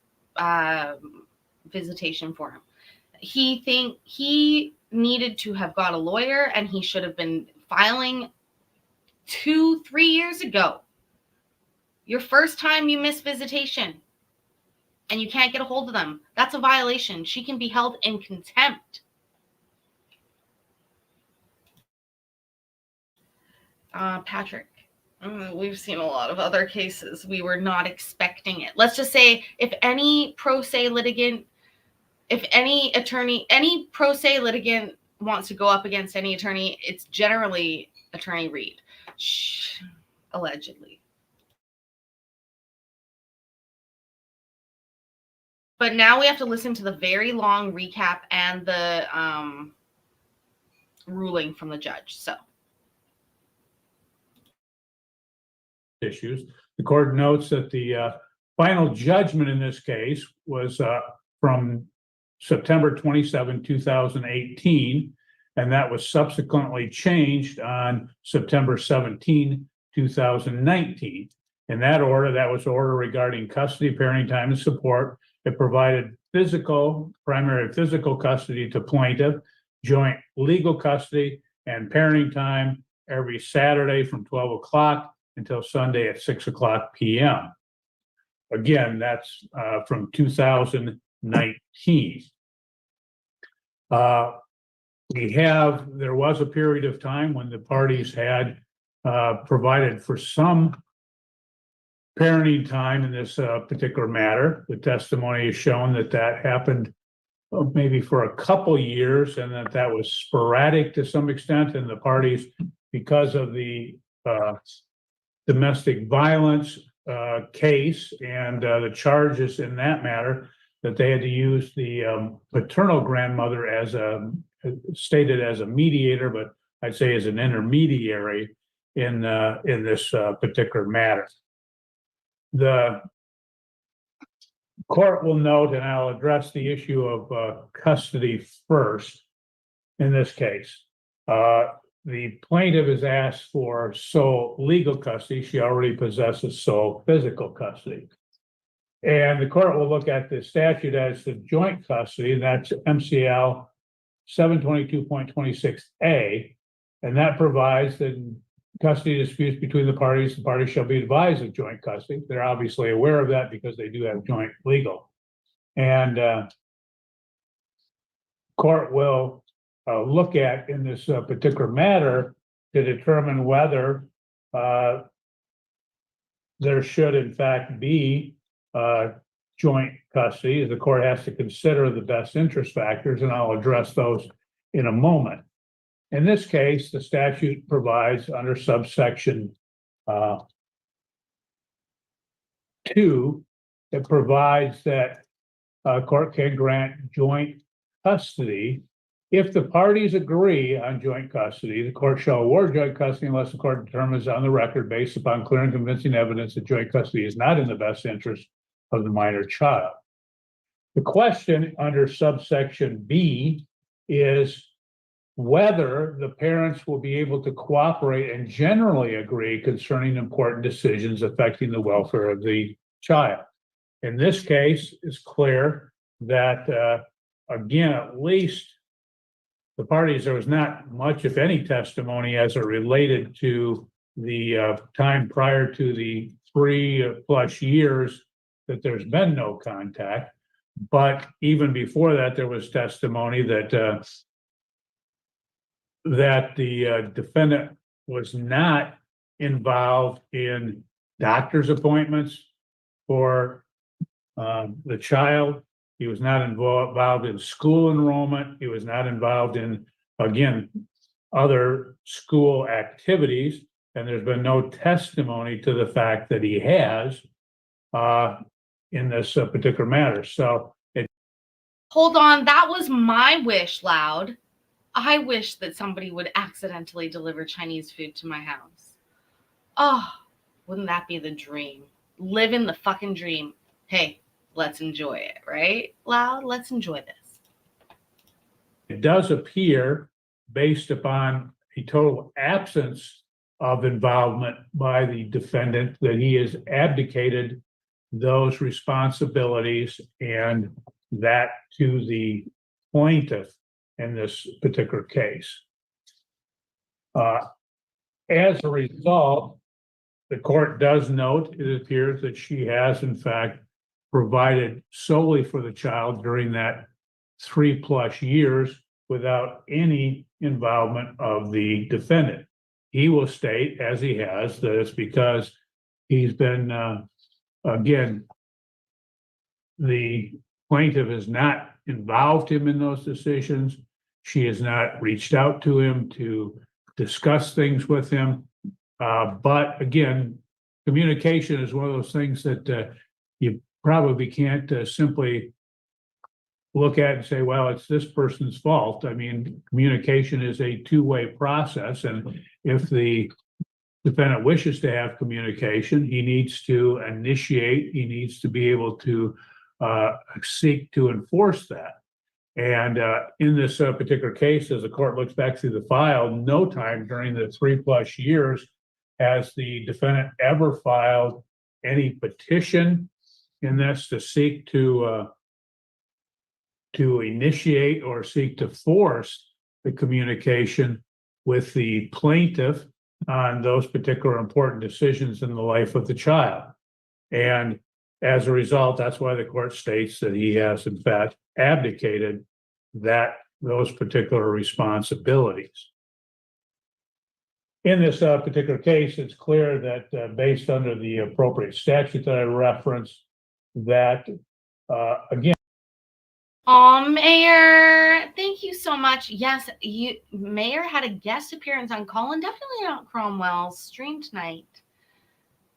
visitation for him. He needed to have got a lawyer, and he should have been filing 2-3 years ago. Your first time you miss visitation and you can't get a hold of them, that's a violation. She can be held in contempt. Patrick, we've seen a lot of other cases. We were not expecting it. Let's just say if any pro se litigant wants to go up against any attorney, it's generally Attorney Reed. Allegedly. But now we have to listen to the very long recap and the ruling from the judge. So issues. The court notes that the final judgment in this case was from September 27, 2018, and that was subsequently changed on September 17, 2019. In that order, that was order regarding custody, parenting time, and support. It provided primary physical custody to plaintiff, joint legal custody, and parenting time every Saturday from 12 o'clock until Sunday at 6 o'clock p.m. Again, that's from 2019. There was a period of time when the parties had provided for some parenting time in this particular matter. The testimony has shown that happened maybe for a couple years, and that was sporadic to some extent, and the parties, because of the domestic violence case and the charges in that matter, that they had to use the paternal grandmother as stated as a mediator, but I'd say as an intermediary in this particular matter. The court will note, and I'll address the issue of custody first in this case. the plaintiff is asked for sole legal custody. She already possesses sole physical custody. And the court will look at the statute as the joint custody, and that's MCL 722.26A. And that provides that in custody disputes between the parties shall be advised of joint custody. They're obviously aware of that because they do have joint legal. And court will look at in this particular matter to determine whether there should in fact be joint custody. The court has to consider the best interest factors, and I'll address those in a moment. In this case, the statute provides under subsection 2, it provides that court can grant joint custody if the parties agree on joint custody. The court shall award joint custody unless the court determines on the record, based upon clear and convincing evidence, that joint custody is not in the best interest of the minor child. The question under subsection B is whether the parents will be able to cooperate and generally agree concerning important decisions affecting the welfare of the child. In this case, it's clear that, again, at least the parties, there was not much, if any, testimony as it related to the time prior to the 3+ years that there's been no contact. But even before that, there was testimony that the defendant was not involved in doctor's appointments for the child. He was not involved in school enrollment. He was not involved in, again, other school activities. And there's been no testimony to the fact that he has in this particular matter. So Hold on, that was my wish, Loud. I wish that somebody would accidentally deliver Chinese food to my house. Oh, wouldn't that be the dream? Live in the fucking dream. Hey, let's enjoy it, right? Loud, let's enjoy this. it does appear, based upon a total absence of involvement by the defendant, that he has abdicated those responsibilities and that to the plaintiff in this particular case. As a result, the court does note, it appears that she has in fact provided solely for the child during that 3+ years without any involvement of the defendant. He will state, as he has, that it's because he's been, again, the plaintiff has not involved him in those decisions. She has not reached out to him to discuss things with him. But again, communication is one of those things that you probably can't simply look at and say, well, it's this person's fault. I mean, communication is a two-way process. And if the defendant wishes to have communication, he needs to initiate, he needs to be able to seek to enforce that. And in this particular case, as the court looks back through the file, no time during the 3+ years has the defendant ever filed any petition in this to seek to initiate or seek to force the communication with the plaintiff on those particular important decisions in the life of the child. And as a result, that's why the court states that he has in fact abdicated those particular responsibilities. In this particular case, it's clear that based under the appropriate statute that I referenced, that again. Mayor, thank you so much. Yes, Mayor had a guest appearance on Colin, definitely not Cromwell's stream tonight.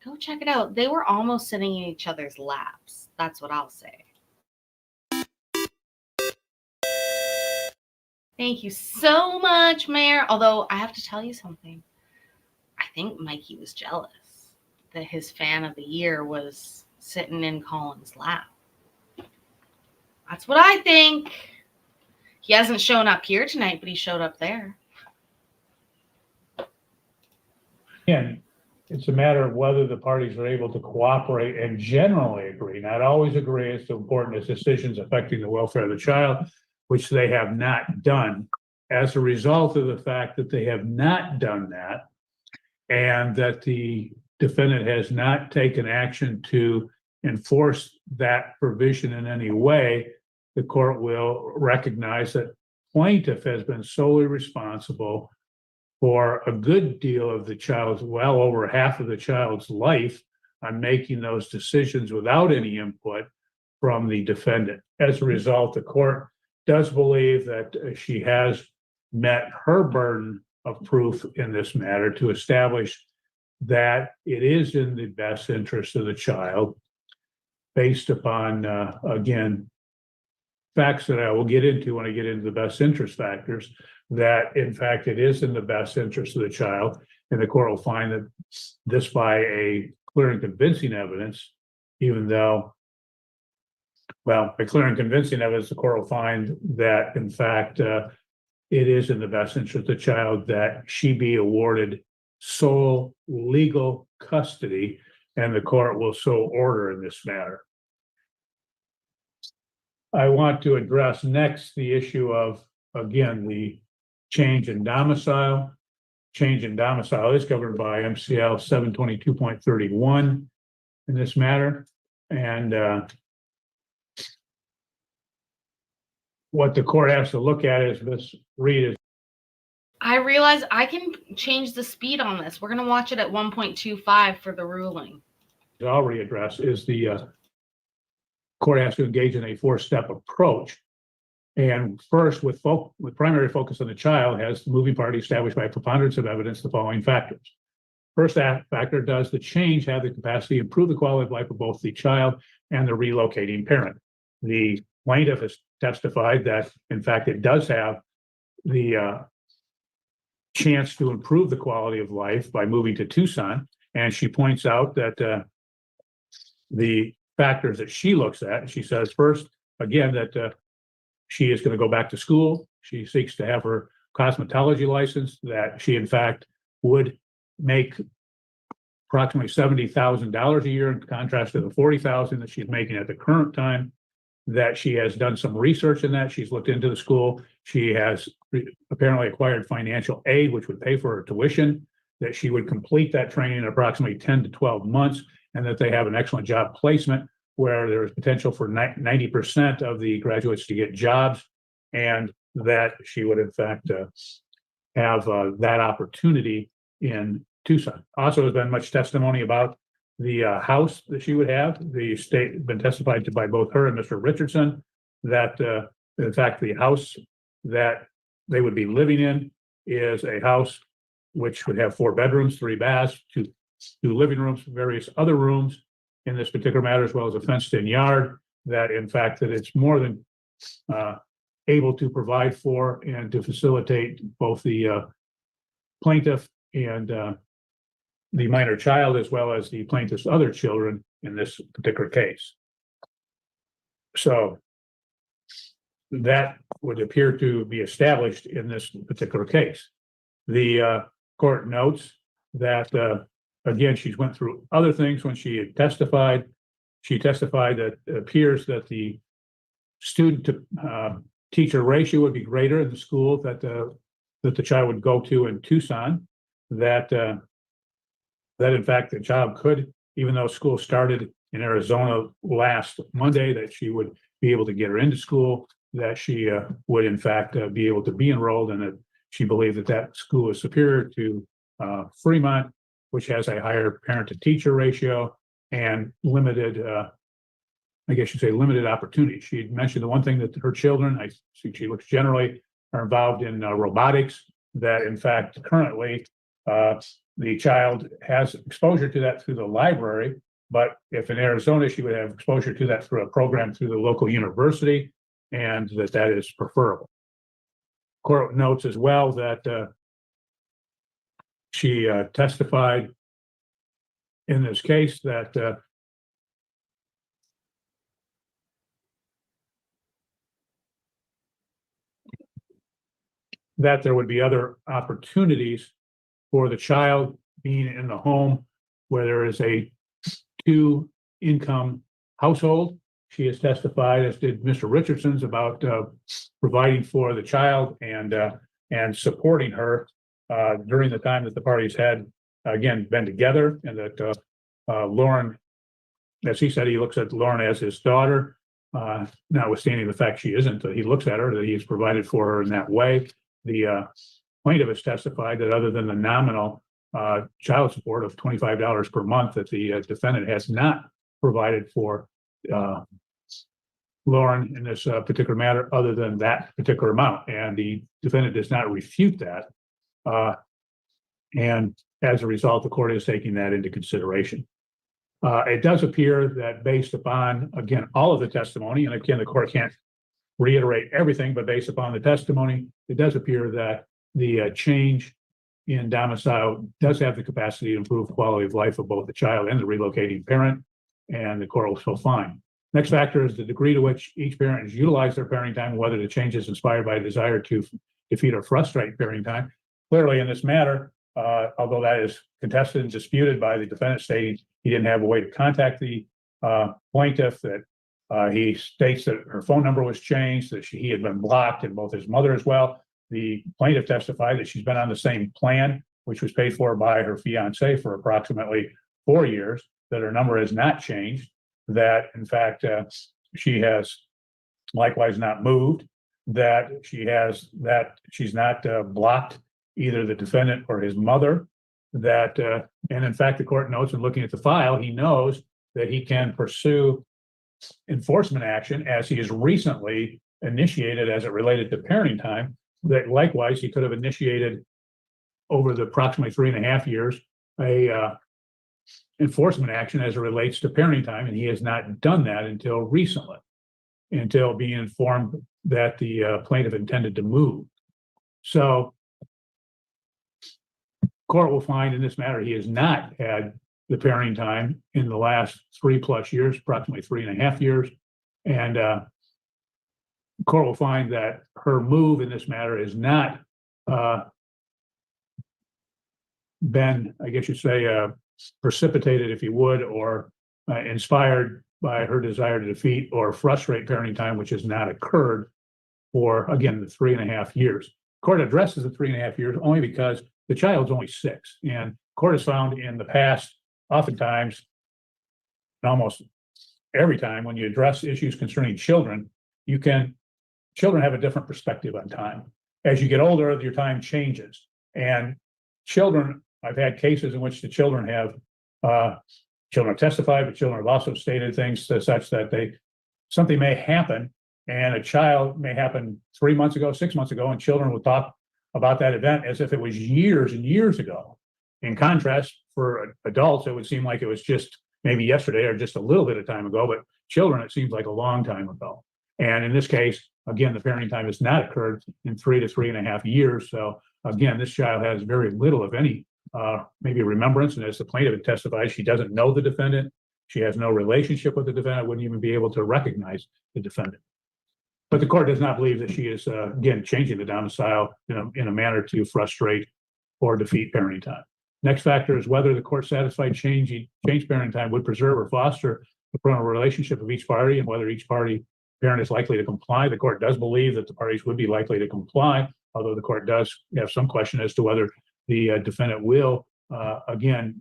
Go check it out. They were almost sitting in each other's laps. That's what I'll say. Thank you so much, Mayor. Although I have to tell you something. I think Mikey was jealous that his fan of the year was sitting in Colin's lap. That's what I think. He hasn't shown up here tonight, but he showed up there. Again, it's a matter of whether the parties are able to cooperate and generally agree, not always agree as to important as decisions affecting the welfare of the child, which they have not done. As a result of the fact that they have not done that, and that the defendant has not taken action to enforce that provision in any way, the court will recognize that plaintiff has been solely responsible for a good deal of the child's, well over half of the child's life, on making those decisions without any input from the defendant. As a result, the court does believe that she has met her burden of proof in this matter to establish that it is in the best interest of the child, based upon, again, facts that I will get into when I get into the best interest factors, that in fact it is in the best interest of the child. And the court will find that this by a clear and convincing evidence, even though, well, by clear and convincing evidence, the court will find that in fact it is in the best interest of the child that she be awarded sole legal custody, and the court will so order in this matter. I want to address next the issue of, again, the change in domicile. Change in domicile is covered by MCL 722.31 in this matter. And what the court has to look at is this read is. I realize I can change the speed on this. We're going to watch it at 1.25 for the ruling. Already addressed is the court has to engage in a four-step approach. And first, with primary focus on the child, has the moving party established by a preponderance of evidence the following factors. First factor, does the change have the capacity to improve the quality of life of both the child and the relocating parent? The plaintiff has testified that, in fact, it does have the chance to improve the quality of life by moving to Tucson. And she points out that the factors that she looks at, she says first, again, that she is going to go back to school. She seeks to have her cosmetology license, that she, in fact, would make approximately $70,000 a year in contrast to the $40,000 that she's making at the current time, that she has done some research in that. She's looked into the school. She has apparently acquired financial aid, which would pay for her tuition, that she would complete that training in approximately 10 to 12 months, and that they have an excellent job placement where there is potential for 90% of the graduates to get jobs, and that she would, in fact, have that opportunity in Tucson. Also, there's been much testimony about the house that she would have. The state been testified to by both her and Mr. Richardson that, in fact, the house that they would be living in is a house which would have 4 bedrooms, 3 baths, two living rooms, various other rooms in this particular matter, as well as a fenced-in yard, that in fact that it's more than able to provide for and to facilitate both the plaintiff and the minor child, as well as the plaintiff's other children in this particular case. So that would appear to be established in this particular case. The court notes that again, she went through other things when she had testified. She testified that it appears that the student to teacher ratio would be greater in the school that the child would go to in Tucson. That in fact the child could, even though school started in Arizona last Monday, that she would be able to get her into school. That she would in fact be able to be enrolled, and that she believed that that school is superior to Fremont, which has a higher parent-to-teacher ratio and limited, I guess you'd say limited opportunity. She had mentioned the one thing that her children, I see she looks generally, are involved in robotics, that in fact currently the child has exposure to that through the library, but if in Arizona, she would have exposure to that through a program through the local university, and that is preferable. Court notes as well that she testified in this case that that there would be other opportunities for the child being in the home where there is a 2-income household. She has testified, as did Mr. Richardson's, about providing for the child and supporting her during the time that the parties had, again, been together, and that Lauren, as he said, he looks at Lauren as his daughter, notwithstanding the fact she isn't. He looks at her, that he's provided for her in that way. The plaintiff has testified that other than the nominal child support of $25 per month, that the defendant has not provided for Lauren in this particular matter, other than that particular amount. And the defendant does not refute that. And as a result, the court is taking that into consideration. It does appear that based upon, again, all of the testimony, and again, the court can't reiterate everything, but based upon the testimony, it does appear that the change in domicile does have the capacity to improve quality of life of both the child and the relocating parent, and the court will still find. Next factor is the degree to which each parent has utilized their parenting time, and whether the change is inspired by a desire to defeat or frustrate parenting time. Clearly, in this matter, although that is contested and disputed by the defendant stating he didn't have a way to contact the plaintiff, that he states that her phone number was changed, that he had been blocked, and both his mother as well. The plaintiff testified that she's been on the same plan, which was paid for by her fiancé for approximately 4 years, that her number has not changed, that in fact she has likewise not moved, that she's not blocked either the defendant or his mother, that and in fact the court notes, in looking at the file, he knows that he can pursue enforcement action, as he has recently initiated as it related to parenting time, that likewise he could have initiated over the approximately 3.5 years a enforcement action as it relates to parenting time, and he has not done that until recently, until being informed that the plaintiff intended to move. So court will find in this matter he has not had the parenting time in the last 3+ years, approximately 3.5 years, and court will find that her move in this matter is not been, I guess you'd say, precipitated, if you would, or inspired by her desire to defeat or frustrate parenting time, which has not occurred for, again, the 3.5 years. Court addresses the 3.5 years only because the child's only 6, and court has found in the past, oftentimes, almost every time, when you address issues concerning children, children have a different perspective on time. As you get older, your time changes, and children, I've had cases in which the children have testified, but children have also stated things such that something may happen, and a child may happen 3 months ago, 6 months ago, and children will talk about that event as if it was years and years ago. In contrast, for adults, it would seem like it was just maybe yesterday or just a little bit of time ago, but children, it seems like a long time ago. And in this case, again, the parenting time has not occurred in 3 to 3.5 years. So again, this child has very little, if any, maybe remembrance. And as the plaintiff testified, she doesn't know the defendant. She has no relationship with the defendant, wouldn't even be able to recognize the defendant. But the court does not believe that she is, again, changing the domicile in a manner to frustrate or defeat parenting time. Next factor is whether the court satisfied change parenting time would preserve or foster the parental relationship of each party, and whether each parent is likely to comply. The court does believe that the parties would be likely to comply, although the court does have some question as to whether the defendant will, again,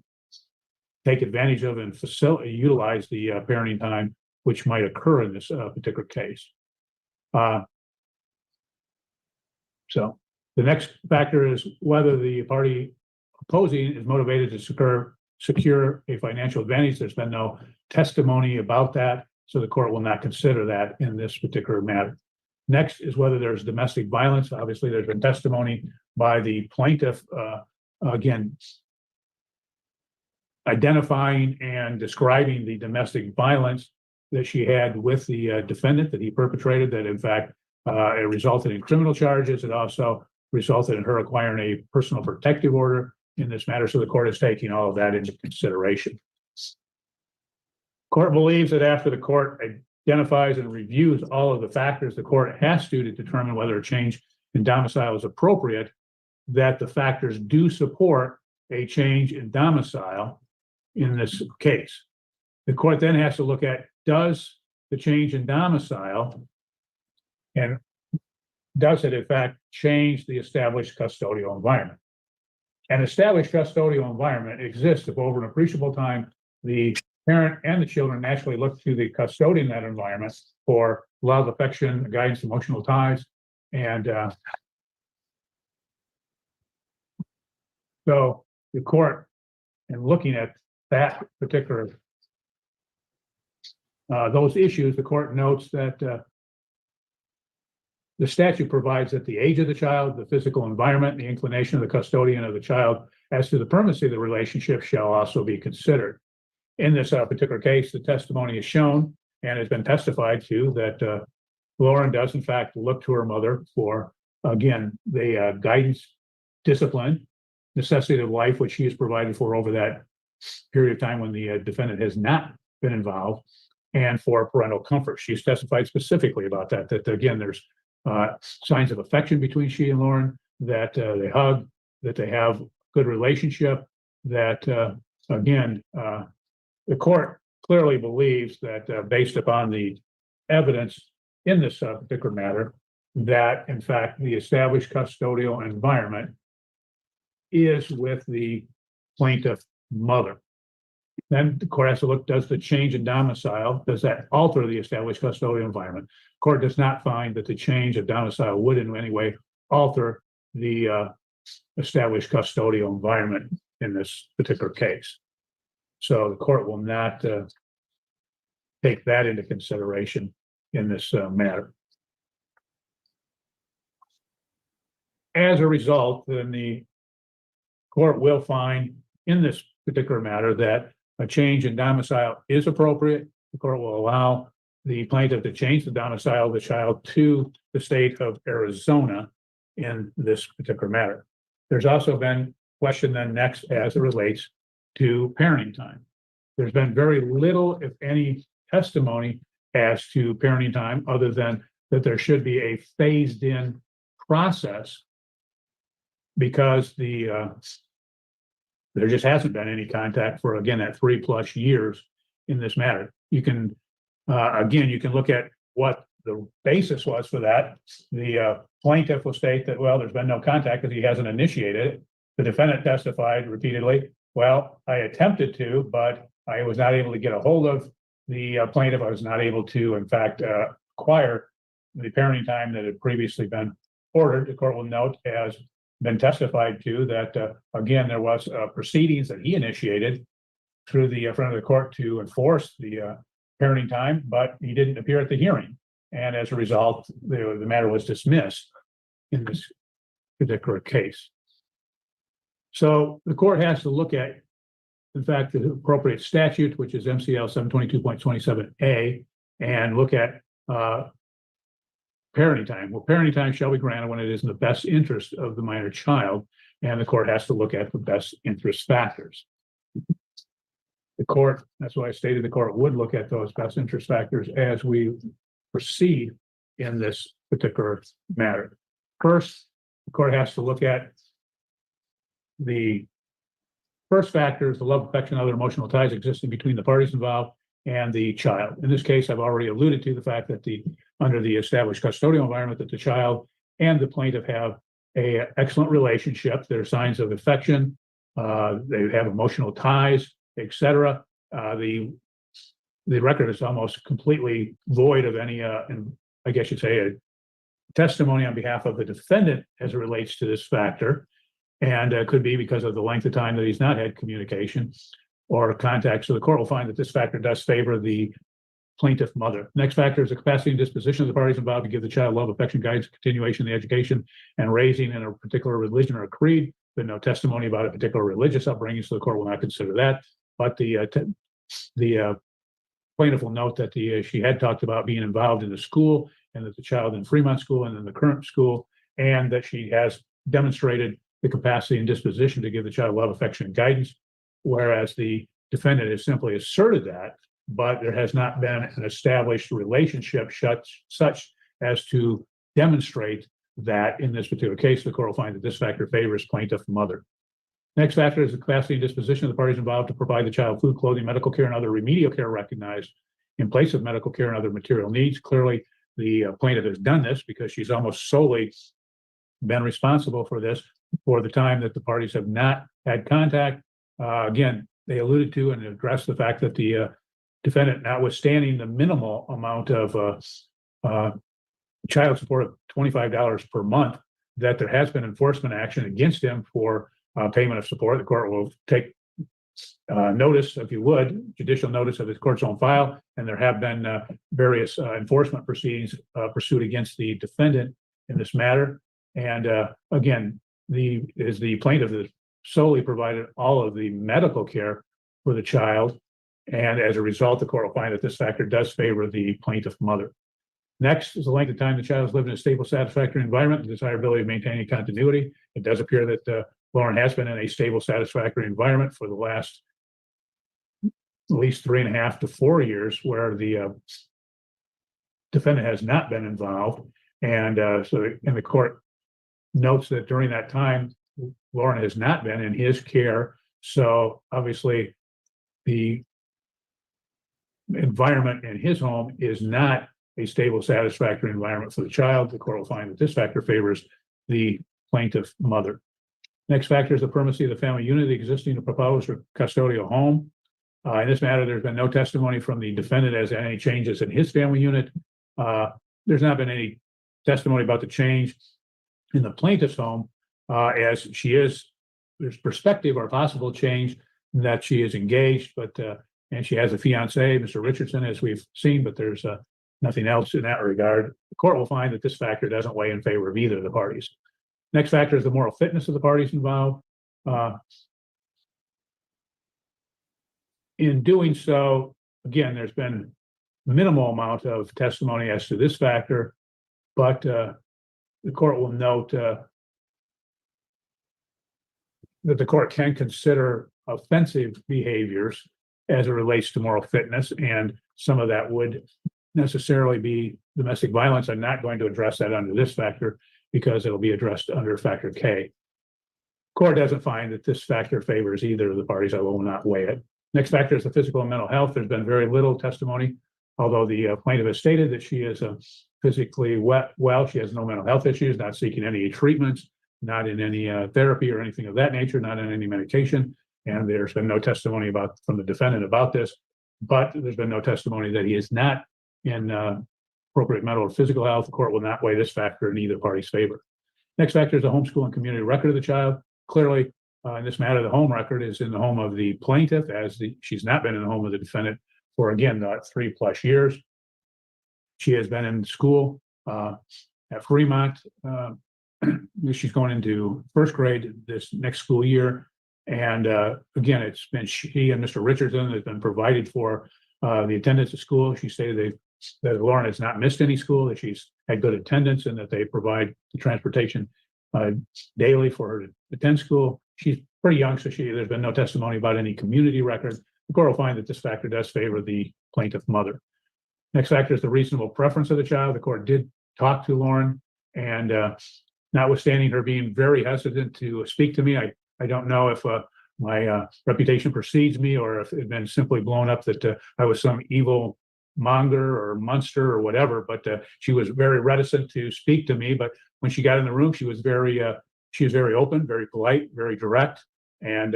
take advantage of and utilize the parenting time which might occur in this particular case. So the next factor is whether the party opposing is motivated to secure a financial advantage. There's been no testimony about that, so the court will not consider that in this particular matter. Next is whether there's domestic violence. Obviously, there's been testimony by the plaintiff, again, identifying and describing the domestic violence that she had with the defendant that he perpetrated, that in fact it resulted in criminal charges. It also resulted in her acquiring a personal protective order in this matter. So the court is taking all of that into consideration. Court believes that after the court identifies and reviews all of the factors the court has to determine whether a change in domicile is appropriate, that the factors do support a change in domicile in this case. The court then has to look at, does the change in domicile and does it in fact change the established custodial environment? An established custodial environment exists if over an appreciable time, the parent and the children naturally look to the custodian in that environment for love, affection, guidance, emotional ties. And so the court, in looking at that particular, those issues, the court notes that the statute provides that the age of the child, the physical environment, the inclination of the custodian of the child as to the permanency of the relationship shall also be considered. In this particular case, the testimony is shown and has been testified to that Lauren does in fact look to her mother for, again, the guidance, discipline, necessity of life, which she has provided for over that period of time when the defendant has not been involved, and for parental comfort. She's testified specifically about that, that again, there's signs of affection between she and Lauren, that they hug, that they have good relationship, that again, the court clearly believes that based upon the evidence in this particular matter, that in fact the established custodial environment is with the plaintiff mother. Then the court has to look, does the change in domicile, does that alter the established custodial environment? Court does not find that the change of domicile would in any way alter the established custodial environment in this particular case. So the court will not take that into consideration in this matter. As a result, then the court will find in this particular matter that a change in domicile is appropriate. The court will allow the plaintiff to change the domicile of the child to the state of Arizona in this particular matter. There's also been question then next as it relates to parenting time. There's been very little, if any, testimony as to parenting time other than that there should be a phased in process because there just hasn't been any contact for, again, that 3+ years in this matter. You can, again, you can look at what the basis was for that. The plaintiff will state that, well, there's been no contact because he hasn't initiated it. The defendant testified repeatedly, well, I attempted to, but I was not able to get a hold of the plaintiff. I was not able to, in fact, acquire the parenting time that had previously been ordered. The court will note as been testified to that, again, there was proceedings that he initiated through the front of the court to enforce the parenting time, but he didn't appear at the hearing. And as a result, the matter was dismissed in this particular case. So the court has to look at, in fact, the appropriate statute, which is MCL 722.27A, and look at parenting time. Well, parenting time shall be granted when it is in the best interest of the minor child, and the court has to look at the best interest factors. The court, that's why I stated the court would look at those best interest factors as we proceed in this particular matter. First, the court has to look at the first factor is the love, affection, other emotional ties existing between the parties involved and the child. In this case, I've already alluded to the fact that under the established custodial environment that the child and the plaintiff have an excellent relationship. There are signs of affection. They have emotional ties, etc. The record is almost completely void of any, I guess you'd say, a testimony on behalf of the defendant as it relates to this factor. And it could be because of the length of time that he's not had communication or contact. So the court will find that this factor does favor the plaintiff mother. Next factor is the capacity and disposition of the parties involved to give the child love, affection, guidance, continuation of the education, and raising in a particular religion or creed. But no testimony about a particular religious upbringing, so the court will not consider that. But the plaintiff will note that she had talked about being involved in the school, and that the child in Fremont School and in the current school, and that she has demonstrated the capacity and disposition to give the child love, affection, and guidance, whereas the defendant has simply asserted that, but there has not been an established relationship such as to demonstrate that in this particular case. The court will find that this factor favors plaintiff mother. Next factor is the capacity and disposition of the parties involved to provide the child food, clothing, medical care, and other remedial care recognized in place of medical care and other material needs. Clearly, the plaintiff has done this because she's almost solely been responsible for this for the time that the parties have not had contact. Again, they alluded to and addressed the fact that the defendant, notwithstanding the minimal amount of child support of $25 per month, that there has been enforcement action against him for payment of support. The court will take notice, if you would, judicial notice of the court's own file, and there have been various enforcement proceedings pursued against the defendant in this matter. And again, the plaintiff has solely provided all of the medical care for the child, and as a result, the court will find that this factor does favor the plaintiff mother. Next is the length of time the child has lived in a stable, satisfactory environment, the desirability of maintaining continuity. It does appear that Lauren has been in a stable, satisfactory environment for the last at least 3.5 to 4 years, where the defendant has not been involved. And the court notes that during that time, Lauren has not been in his care. So obviously, the environment in his home is not a stable, satisfactory environment for the child. The court will find that this factor favors the plaintiff mother. Next factor is the permanency of the family unit, the existing or proposed or custodial home. In this matter, there's been no testimony from the defendant as to any changes in his family unit. There's not been any testimony about the change in the plaintiff's home, as there's perspective or possible change that she is engaged, and she has a fiancé, Mr. Richardson, as we've seen, but there's nothing else in that regard. The court will find that this factor doesn't weigh in favor of either of the parties. Next factor is the moral fitness of the parties involved. In doing so, again, there's been minimal amount of testimony as to this factor, but the court will note that the court can consider offensive behaviors as it relates to moral fitness, and some of that would necessarily be domestic violence. I'm not going to address that under this factor because it'll be addressed under factor K. Court doesn't find that this factor favors either of the parties. I will not weigh it. Next factor is the physical and mental health. There's been very little testimony, although the plaintiff has stated that she is physically well. She has no mental health issues, not seeking any treatments, not in any therapy or anything of that nature, not in any medication. And there's been no testimony from the defendant about this, but there's been no testimony that he is not in appropriate mental or physical health. The court will not weigh this factor in either party's favor. Next factor is the homeschool and community record of the child. Clearly, in this matter, the home record is in the home of the plaintiff, as she's not been in the home of the defendant for, again, 3+ years. She has been in school at Fremont. She's going into first grade this next school year. And again, it's been she and Mr. Richardson has been provided for the attendance at school. She stated that Lauren has not missed any school, that she's had good attendance, and that they provide the transportation daily for her to attend school. She's pretty young, so there's been no testimony about any community record. The court will find that this factor does favor the plaintiff mother. Next factor is the reasonable preference of the child. The court did talk to Lauren, and notwithstanding her being very hesitant to speak to me, I don't know if my reputation precedes me or if it had been simply blown up that I was some evil monger or monster or whatever, but she was very reticent to speak to me. But when she got in the room, she was very open, very polite, very direct, and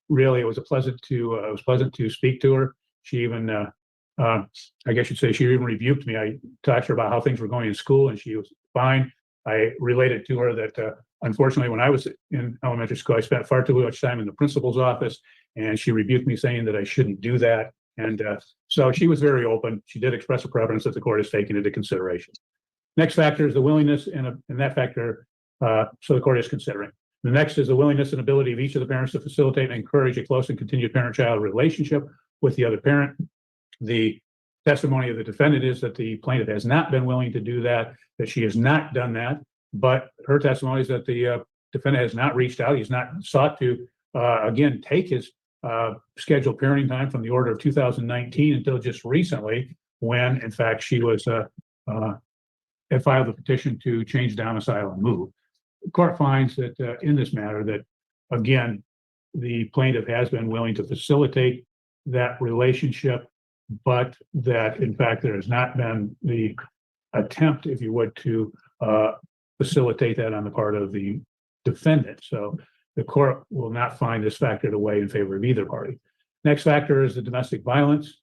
really it was pleasant to speak to her. She even, I guess you'd say, she even rebuked me. I talked to her about how things were going in school, and she was fine. I related to her that unfortunately, when I was in elementary school, I spent far too much time in the principal's office, and she rebuked me saying that I shouldn't do that. And so she was very open. She did express a preference that the court has taken into consideration. Next factor is the willingness, and that factor, so the court is considering. The next is the willingness and ability of each of the parents to facilitate and encourage a close and continued parent-child relationship with the other parent. The testimony of the defendant is that the plaintiff has not been willing to do that she has not done that. But her testimony is that the defendant has not reached out. He's not sought to, again, take his scheduled parenting time from the order of 2019 until just recently, when, in fact, she had filed a petition to change domicile and move. The court finds that in this matter that, again, the plaintiff has been willing to facilitate that relationship, but that in fact there has not been the attempt, if you would, to facilitate that on the part of the defendant. So the court will not find this factor to weigh in favor of either party. Next factor is the domestic violence.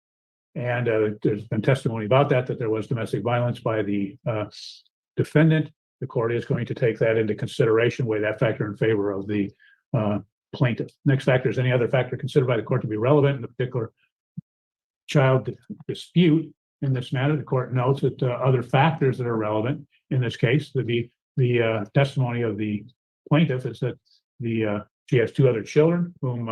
And there's been testimony about that there was domestic violence by the defendant. The court is going to take that into consideration, weigh that factor in favor of the plaintiff. Next factor is any other factor considered by the court to be relevant in the particular child dispute. In this matter, the court notes that other factors that are relevant in this case, the testimony of the plaintiff is that she has two other children whom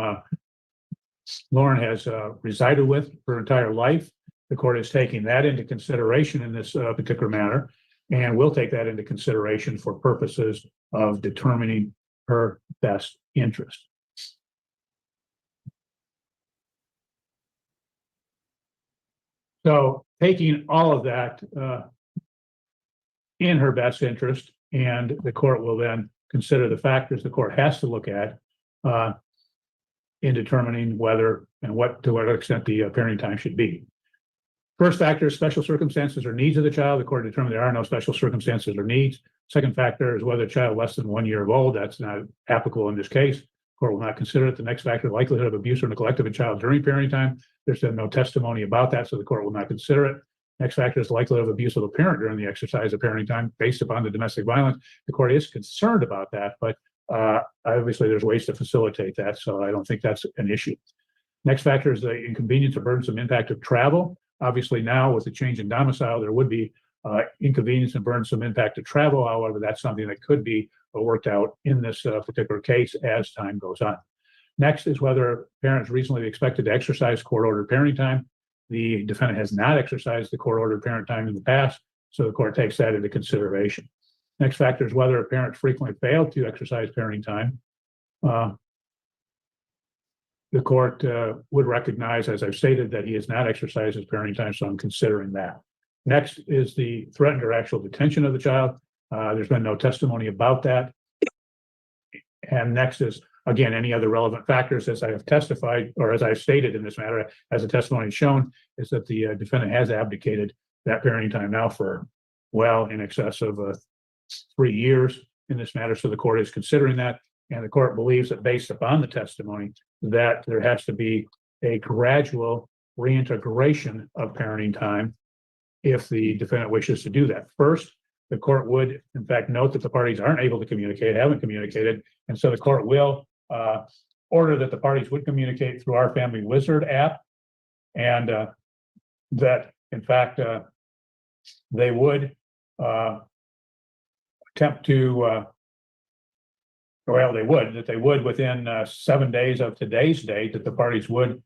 Lauren has resided with her entire life. The court is taking that into consideration in this particular matter, and will take that into consideration for purposes of determining her best interest. So taking all of that in her best interest, and the court will then consider the factors the court has to look at in determining whether and to what extent the parenting time should be. First factor is special circumstances or needs of the child. The court determined there are no special circumstances or needs. Second factor is whether a child less than 1 year old. That's not applicable in this case. The court will not consider it. The next factor, likelihood of abuse or neglect of a child during parenting time. There's been no testimony about that, so the court will not consider it. Next factor is likelihood of abuse of a parent during the exercise of parenting time based upon the domestic violence. The court is concerned about that, but obviously there's ways to facilitate that, so I don't think that's an issue. Next factor is the inconvenience or burdensome impact of travel. Obviously now with the change in domicile, there would be inconvenience and burdensome impact of travel. However, that's something that could be worked out in this particular case as time goes on. Next is whether parents reasonably expected to exercise court-ordered parenting time. The defendant has not exercised the court-ordered parent time in the past, so the court takes that into consideration. Next factor is whether a parent frequently failed to exercise parenting time. The court would recognize, as I've stated, that he has not exercised his parenting time, so I'm considering that. Next is the threatened or actual detention of the child. There's been no testimony about that. And next is, again, any other relevant factors, as I have testified, or as I've stated in this matter, as the testimony has shown, is that the defendant has abdicated that parenting time now for well in excess of 3 years in this matter. So the court is considering that, and the court believes that based upon the testimony that there has to be a gradual reintegration of parenting time if the defendant wishes to do that. First, the court would, in fact, note that the parties aren't able to communicate, haven't communicated, and so the court will order that the parties would communicate through our Family Wizard app, and that, in fact, they would attempt to, they would within 7 days of today's date, that the parties would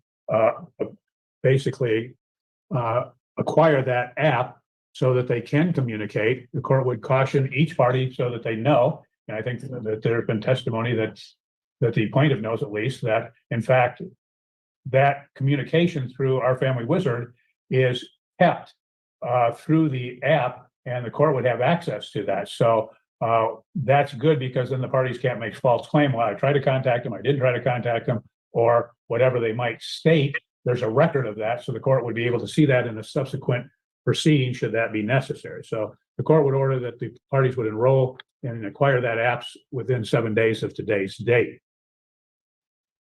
basically acquire that app so that they can communicate. The court would caution each party so that they know, and I think that there has been testimony that the plaintiff knows at least, that in fact that communication through our Family Wizard is kept through the app, and the court would have access to that. So that's good, because then the parties can't make false claim. Well, I tried to contact them, I didn't try to contact them, or whatever they might state. There's a record of that, so the court would be able to see that in a subsequent proceeding should that be necessary. So the court would order that the parties would enroll and acquire that apps within 7 days of today's date.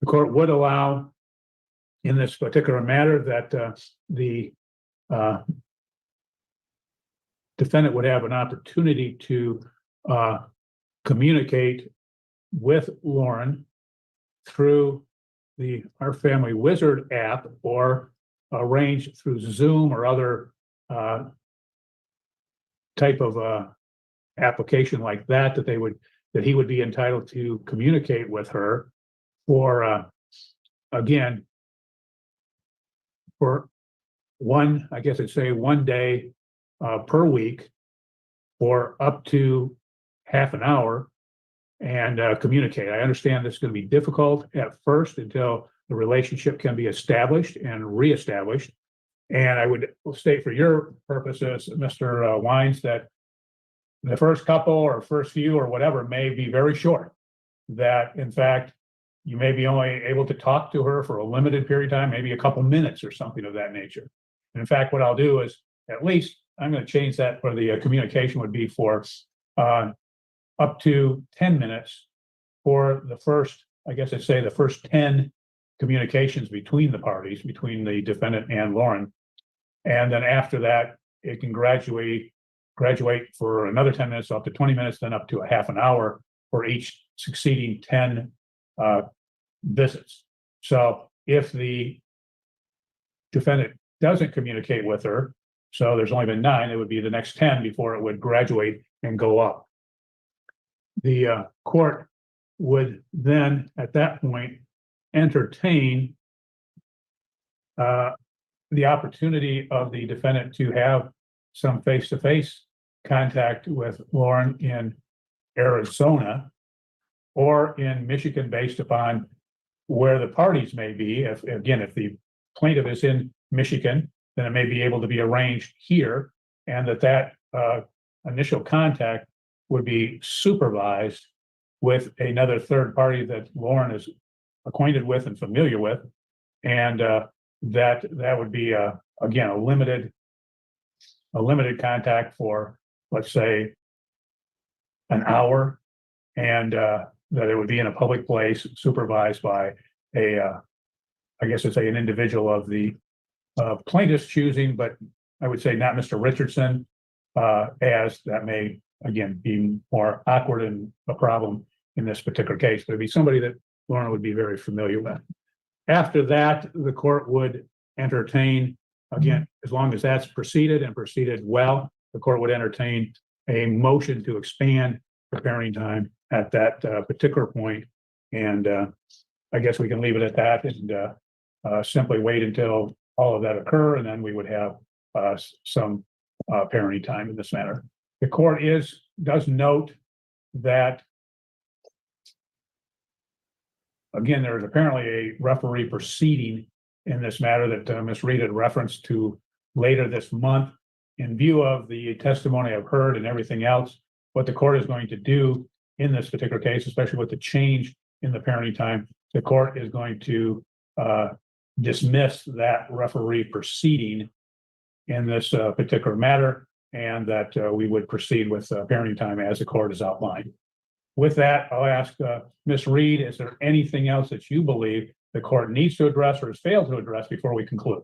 The court would allow, in this particular matter, that the defendant would have an opportunity to communicate with Lauren through our Family Wizard app, or arrange through Zoom or other type of application like that, that he would be entitled to communicate with her for again, for one, I guess I'd say 1 day per week for up to half an hour, and communicate. I understand this is going to be difficult at first until the relationship can be established and reestablished. And I would state for your purposes, Mr. Wines, that the first couple or first few or whatever may be very short. That in fact, you may be only able to talk to her for a limited period of time, maybe a couple minutes or something of that nature. And in fact, what I'll do is at least I'm going to change that where the communication would be for up to 10 minutes for the first, I guess I'd say the first 10 communications between the parties, between the defendant and Lauren. And then after that, it can graduate for another 10 minutes, up to 20 minutes, then up to a half an hour for each succeeding 10 visits. So if the defendant doesn't communicate with her, so there's only been 9, it would be the next 10 before it would graduate and go up. The court would then, at that point, entertain the opportunity of the defendant to have some face-to-face contact with Lauren in Arizona or in Michigan, based upon where the parties may be. If the plaintiff is in Michigan, then it may be able to be arranged here, and that initial contact would be supervised with another third party that Lauren is acquainted with and familiar with, and that would be again a limited contact for, let's say, an hour, and that it would be in a public place supervised by I guess it's an individual of the plaintiff's choosing, but I would say not Mr. Richardson, as that may again be more awkward and a problem in this particular case, but it'd be somebody that Lauren would be very familiar with. After that, the court would entertain, again, as long as that's proceeded and proceeded well, the court would entertain a motion to expand the parenting time at that particular point. And I guess we can leave it at that and simply wait until all of that occur, and then we would have some parenting time in this matter. The court does note that, again, there is apparently a referee proceeding in this matter that Ms. Reed had referenced to later this month. In view of the testimony I've heard and everything else, what the court is going to do in this particular case, especially with the change in the parenting time, the court is going to dismiss that referee proceeding in this particular matter, and that we would proceed with parenting time as the court has outlined. With that, I'll ask Ms. Reed, is there anything else that you believe the court needs to address or has failed to address before we conclude?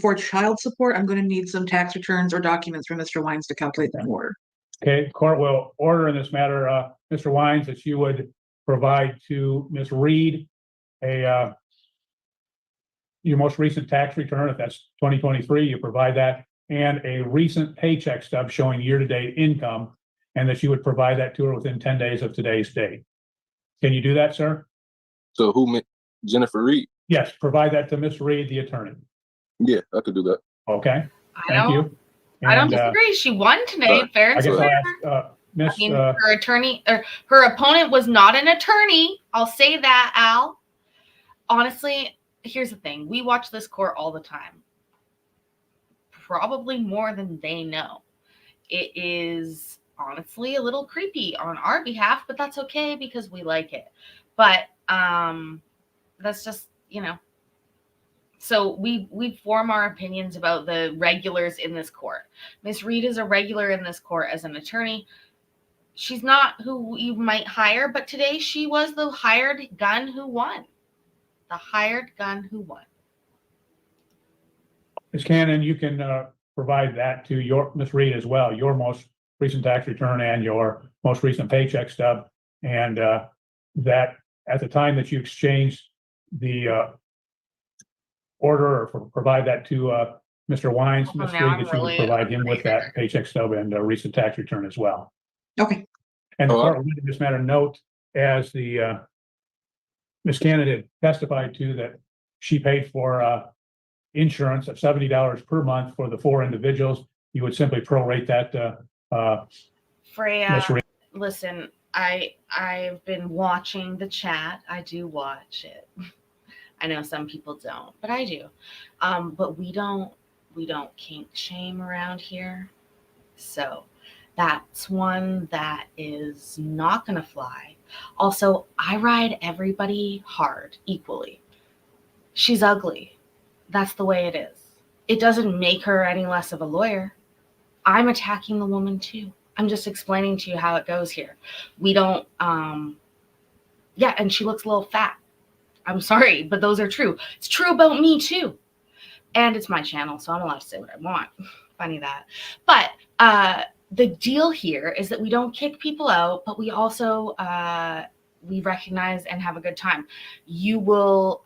For child support, I'm going to need some tax returns or documents from Mr. Wines to calculate that order. Okay, court will order in this matter, Mr. Wines, that you would provide to Ms. Reed your most recent tax return. If that's 2023, you provide that, and a recent paycheck stub showing year-to-date income, and that you would provide that to her within 10 days of today's date. Can you do that, sir? So who, Jennifer Reed? Yes, provide that to Ms. Reed, the attorney. Yeah, I could do that. Okay, I thank you. I don't And, disagree. She won today, sorry. fair I and guess square. I'll ask Ms. I mean, her attorney or her opponent was not an attorney. I'll say that, Al. Honestly, here's the thing. We watch this court all the time. Probably more than they know. It is honestly a little creepy on our behalf, but that's okay because we like it. But that's just, so we form our opinions about the regulars in this court. Ms. Reed is a regular in this court as an attorney. She's not who you might hire, but today she was the hired gun who won. The hired gun who won. Ms. Cannon, you can provide that to your Ms. Reed as well, your most recent tax return and your most recent paycheck stub, and that at the time that you exchanged the order, or provide that to Mr. Wines, Ms. Reed, that you would provide him with that paycheck stub and a recent tax return as well. Okay. And the court would in this matter note, as the Ms. Cannon had testified to, that she paid for insurance of $70 per month for the 4 individuals. You would simply prorate that. Freya, listen, I've been watching the chat. I do watch it. I know some people don't, but I do. But we don't kink shame around here. So That's one that is not going to fly. Also, I ride everybody hard equally. She's ugly. That's the way it is. It doesn't make her any less of a lawyer. I'm attacking the woman too. I'm just explaining to you how it goes here. We don't, yeah, and she looks a little fat. I'm sorry, but those are true. It's true about me too. And it's my channel, so I'm allowed to say what I want. Funny that. But the deal here is that we don't kick people out, but we also we recognize and have a good time. You will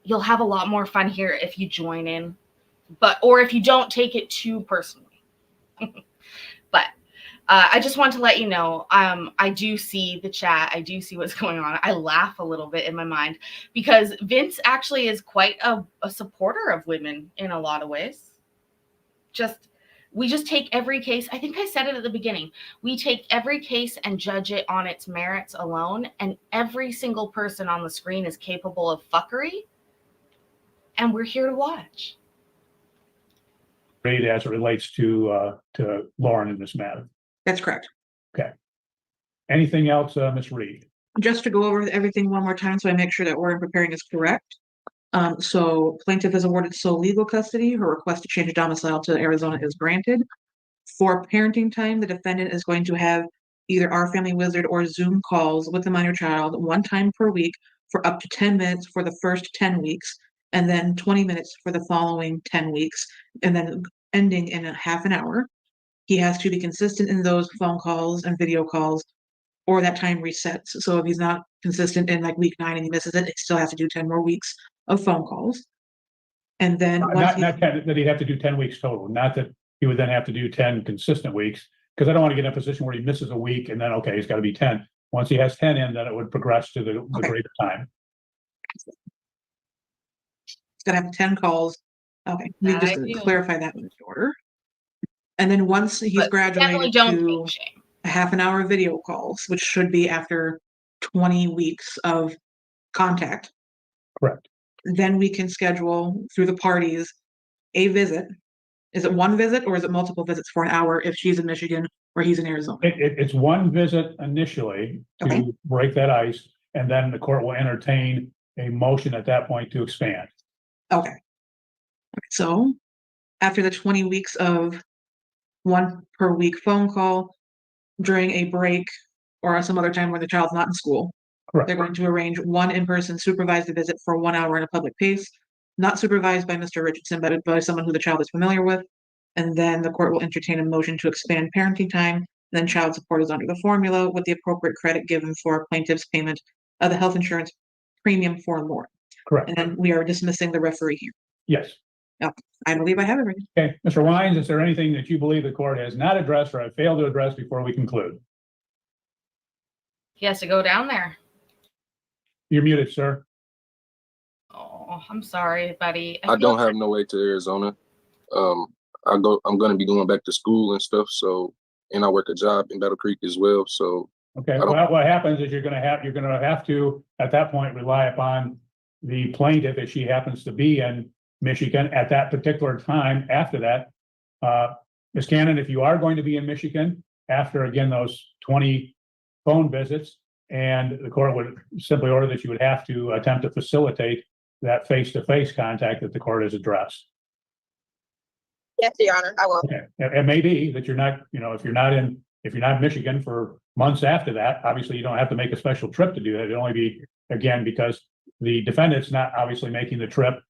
you'll have a lot more fun here if you join in, or if you don't take it too personally. But I just want to let you know, I do see the chat. I do see what's going on. I laugh a little bit in my mind because Vince actually is quite a supporter of women in a lot of ways. We just take every case. I think I said it at the beginning. We take every case and judge it on its merits alone. And every single person on the screen is capable of fuckery. And we're here to watch. As it relates to Lauren in this matter. That's correct. Okay. Anything else, Ms. Reed? Just to go over everything one more time so I make sure that what I'm preparing is correct. So plaintiff is awarded sole legal custody. Her request to change domicile to Arizona is granted. For parenting time, the defendant is going to have either our Family Wizard or Zoom calls with the minor child 1 time per week for up to 10 minutes for the first 10 weeks, and then 20 minutes for the following 10 weeks, and then ending in a half an hour. He has to be consistent in those phone calls and video calls, or that time resets. So if he's not consistent in like week 9 and he misses it, he still has to do 10 more weeks of phone calls. And then Not 10, that he'd have to do 10 weeks total, not that he would then have to do 10 consistent weeks, because I don't want to get in a position where he misses a week and then, okay, he's got to be 10. Once he has 10 in, then it would progress to the greater time. He's going to have 10 calls. Okay, we just clarify that with the order. And then once he's graduated to a half an hour of video calls, which should be after 20 weeks of contact. Correct. Then we can schedule through the parties a visit. Is it 1 visit or is it multiple visits for an hour if she's in Michigan or he's in Arizona? It's 1 visit initially to break that ice, and then the court will entertain a motion at that point to expand. Okay. So after the 20 weeks of 1 per week phone call during a break or some other time when the child's not in school, they're going to arrange 1 in-person supervised visit for 1 hour in a public pace, not supervised by Mr. Richardson, but by someone who the child is familiar with. And then the court will entertain a motion to expand parenting time. Then child support is under the formula with the appropriate credit given for plaintiff's payment of the health insurance premium for Lauren. Correct. And then we are dismissing the referee here. Yes. No, I believe I have everything. Okay, Mr. Wines, is there anything that you believe the court has not addressed or have failed to address before we conclude? He has to go down there. You're muted, sir. Oh, I'm sorry, buddy. I don't have no way to Arizona. I'm going to be going back to school and stuff. So, and I work a job in Battle Creek as well. So, okay. Well, what happens is you're going to have to at that point rely upon the plaintiff if she happens to be in Michigan at that particular time. After that, Ms. Cannon, if you are going to be in Michigan after again those 20 phone visits, and the court would simply order that you would have to attempt to facilitate that face-to-face contact that the court has addressed. Yes, Your Honor, I will. Okay. It may be that you're not, if you're not in Michigan for months after that, obviously you don't have to make a special trip to do that. It'd only be, again, because the defendant's not obviously making the trip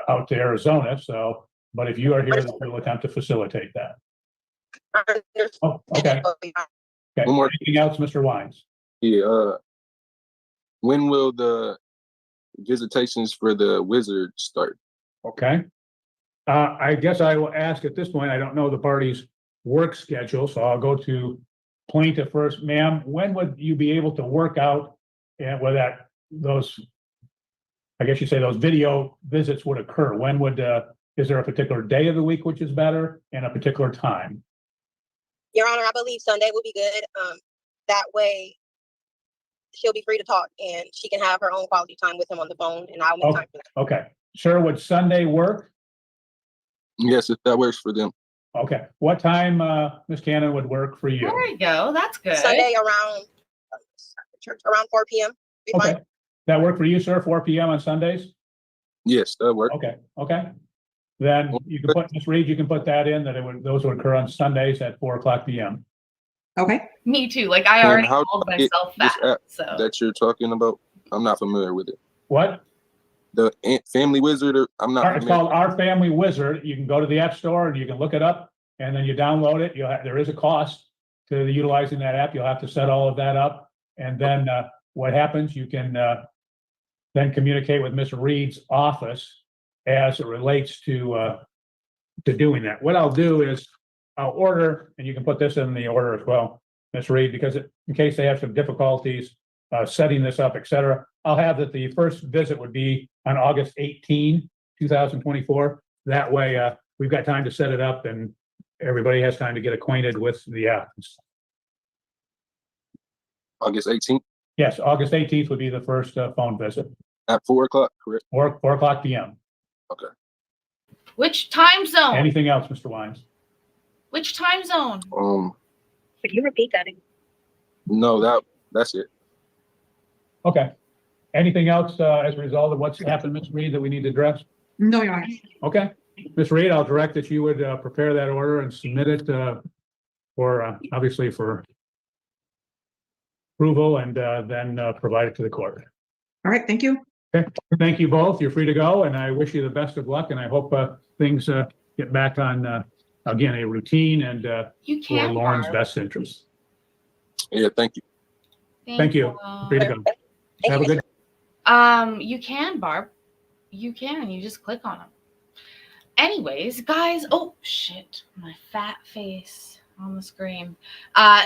out to Arizona. So, but if you are here, then we'll attempt to facilitate that. Oh, okay. Okay. Anything else, Mr. Wines? Yeah. When will the visitations for the wizard start? Okay. I guess I will ask at this point, I don't know the party's work schedule, so I'll go to plaintiff first. Ma'am, when would you be able to work out where those video visits would occur? When would, is there a particular day of the week which is better and a particular time? Your Honor, I believe Sunday will be good. That way she'll be free to talk and she can have her own quality time with him on the phone, and I'll make time for that. Okay. Sir, would Sunday work? Yes, if that works for them. Okay. What time, Ms. Cannon, would work for you? There you go. That's good. Sunday around church around 4 p.m. Be Okay. fine. That work for you, sir? 4 p.m. on Sundays? Yes, that works. Okay. Okay. Then you can put, Ms. Reed, you can put that in, that those would occur on Sundays at 4:00 p.m. Okay. Me too. Like I And already how do called I get myself this that. app So that you're talking about? I'm not familiar with it. What? The Family Wizard, I'm not It's familiar. called Our Family Wizard. You can go to the App Store and you can look it up, and then you download it. There is a cost to utilizing that app. You'll have to set all of that up. And then what happens, you can then communicate with Ms. Reed's office as it relates to doing that. What I'll do is I'll order, and you can put this in the order as well, Ms. Reed, because in case they have some difficulties setting this up, et cetera, I'll have that the first visit would be on August 18, 2024. That way, we've got time to set it up and everybody has time to get acquainted with the app. August 18th Yes, August 18th would be the first phone visit, at 4:00, correct? 4:00 p.m. Okay. which time zone? Anything else, Mr. Wines? Which time zone? Could you repeat that? No, that's it. Okay. Anything else as a result of what's happened, Ms. Reed, that we need to address? No, Your Honor. Okay. Ms. Reed, I'll direct that you would prepare that order and submit it for, obviously, for approval and then provide it to the court. All right, thank you. Okay. Thank you both. You're free to go, and I wish you the best of luck, and I hope things get back on, again, a routine and You for can. Lauren's Barb. best interest. Yeah, thank you. Thank you. Free to go. Have a good. You can, Barb. You can. You just click on them. Anyways, guys. Oh shit, my fat face on the screen.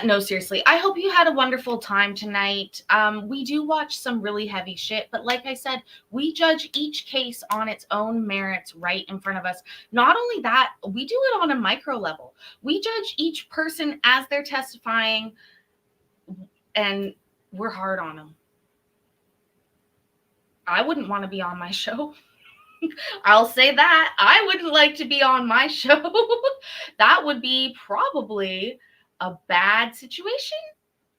No, seriously. I hope you had a wonderful time tonight. We do watch some really heavy shit, but like I said, we judge each case on its own merits right in front of us. Not only that, we do it on a micro level. We judge each person as they're testifying, and we're hard on them. I wouldn't want to be on my show. I'll say that. I wouldn't like to be on my show. That would be probably a bad situation.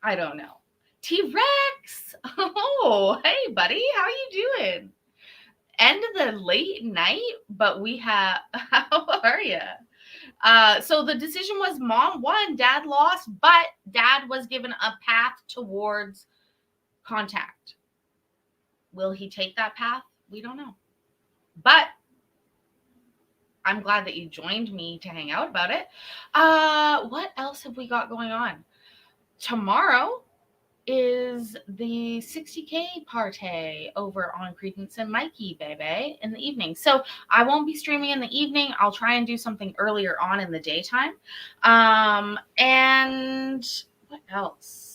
I don't know. T-Rex. Oh, hey, buddy. How you doing? End of the late night, but we have... How are you? So the decision was mom won, dad lost, but dad was given a path towards contact. Will he take that path? We don't know. But I'm glad that you joined me to hang out about it. What else have we got going on? Tomorrow is the 60K party over on Credence and Mikey, baby, in the evening. So I won't be streaming in the evening. I'll try and do something earlier on in the daytime. And what else?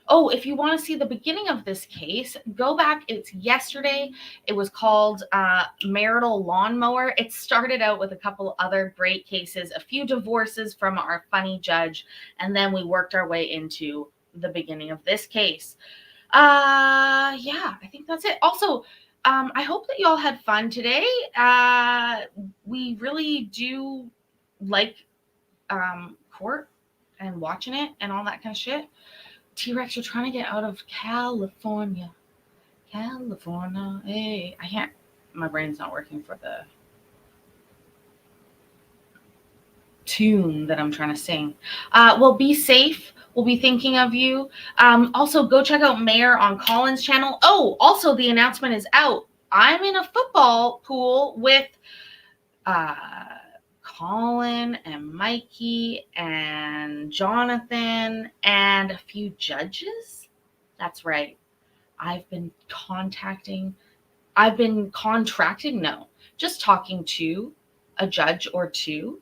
Oh, if you want to see the beginning of this case, go back. It's yesterday. It was called Marital Lawnmower. It started out with a couple other great cases, a few divorces from our funny judge, and then we worked our way into the beginning of this case. Yeah, I think that's it. Also, I hope that y'all had fun today. We really do like court and watching it and all that kind of shit. T-Rex, you're trying to get out of California. California. Hey, I can't. My brain's not working for the tune that I'm trying to sing. Well, be safe. We'll be thinking of you. Also, go check out Mayor on Colin's channel. Oh, also, the announcement is out. I'm in a football pool with Colin and Mikey and Jonathan and a few judges. That's right. I've been contracted, just talking to a judge or two,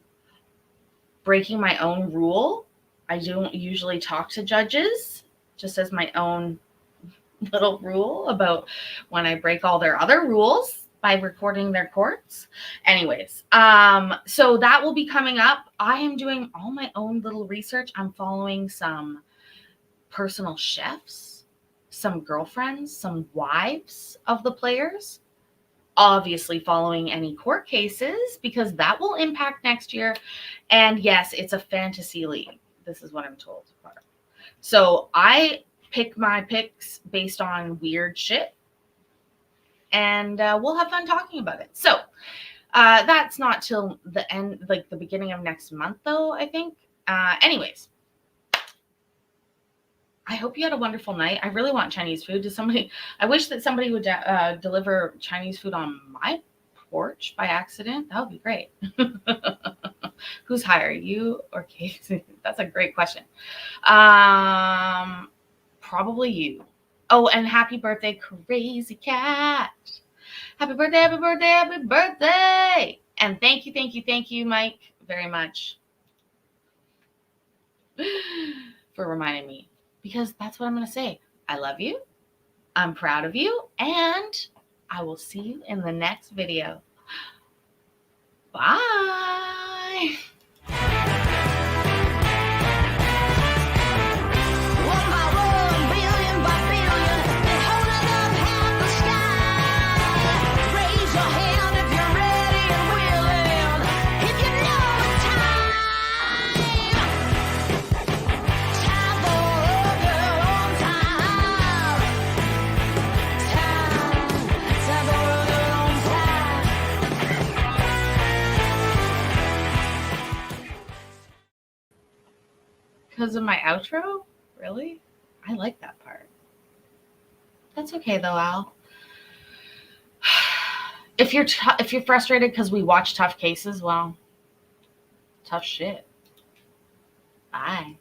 breaking my own rule. I don't usually talk to judges, just as my own little rule about when I break all their other rules by recording their courts. Anyways, so that will be coming up. I am doing all my own little research. I'm following some personal chefs, some girlfriends, some wives of the players. obviously following any court cases because that will impact next year. And yes, it's a fantasy league. This is what I'm told. So I pick my picks based on weird shit, and we'll have fun talking about it. So that's not till the end, like the beginning of next month, though, I think. Anyways, I hope you had a wonderful night. I really want Chinese food. I wish that somebody would deliver Chinese food on my porch by accident. That would be great. Who's higher, you or KCC? That's a great question. Probably you. Oh, and happy birthday, Crazy Cat. Happy birthday, happy birthday, happy birthday. And thank you, Mike, very much for reminding me, because that's what I'm going to say. I love you. I'm proud of you. And I will see you in the next video. Bye. One by one, billion by billion, it's holding up half the sky. Raise your hand if you're ready and willing. If you know it's time. Time for a girl on time. Time for a girl on time. Because of my outro? Really? I like that part. That's okay though, Al. If you're frustrated because we watch tough cases, well, tough shit. Bye.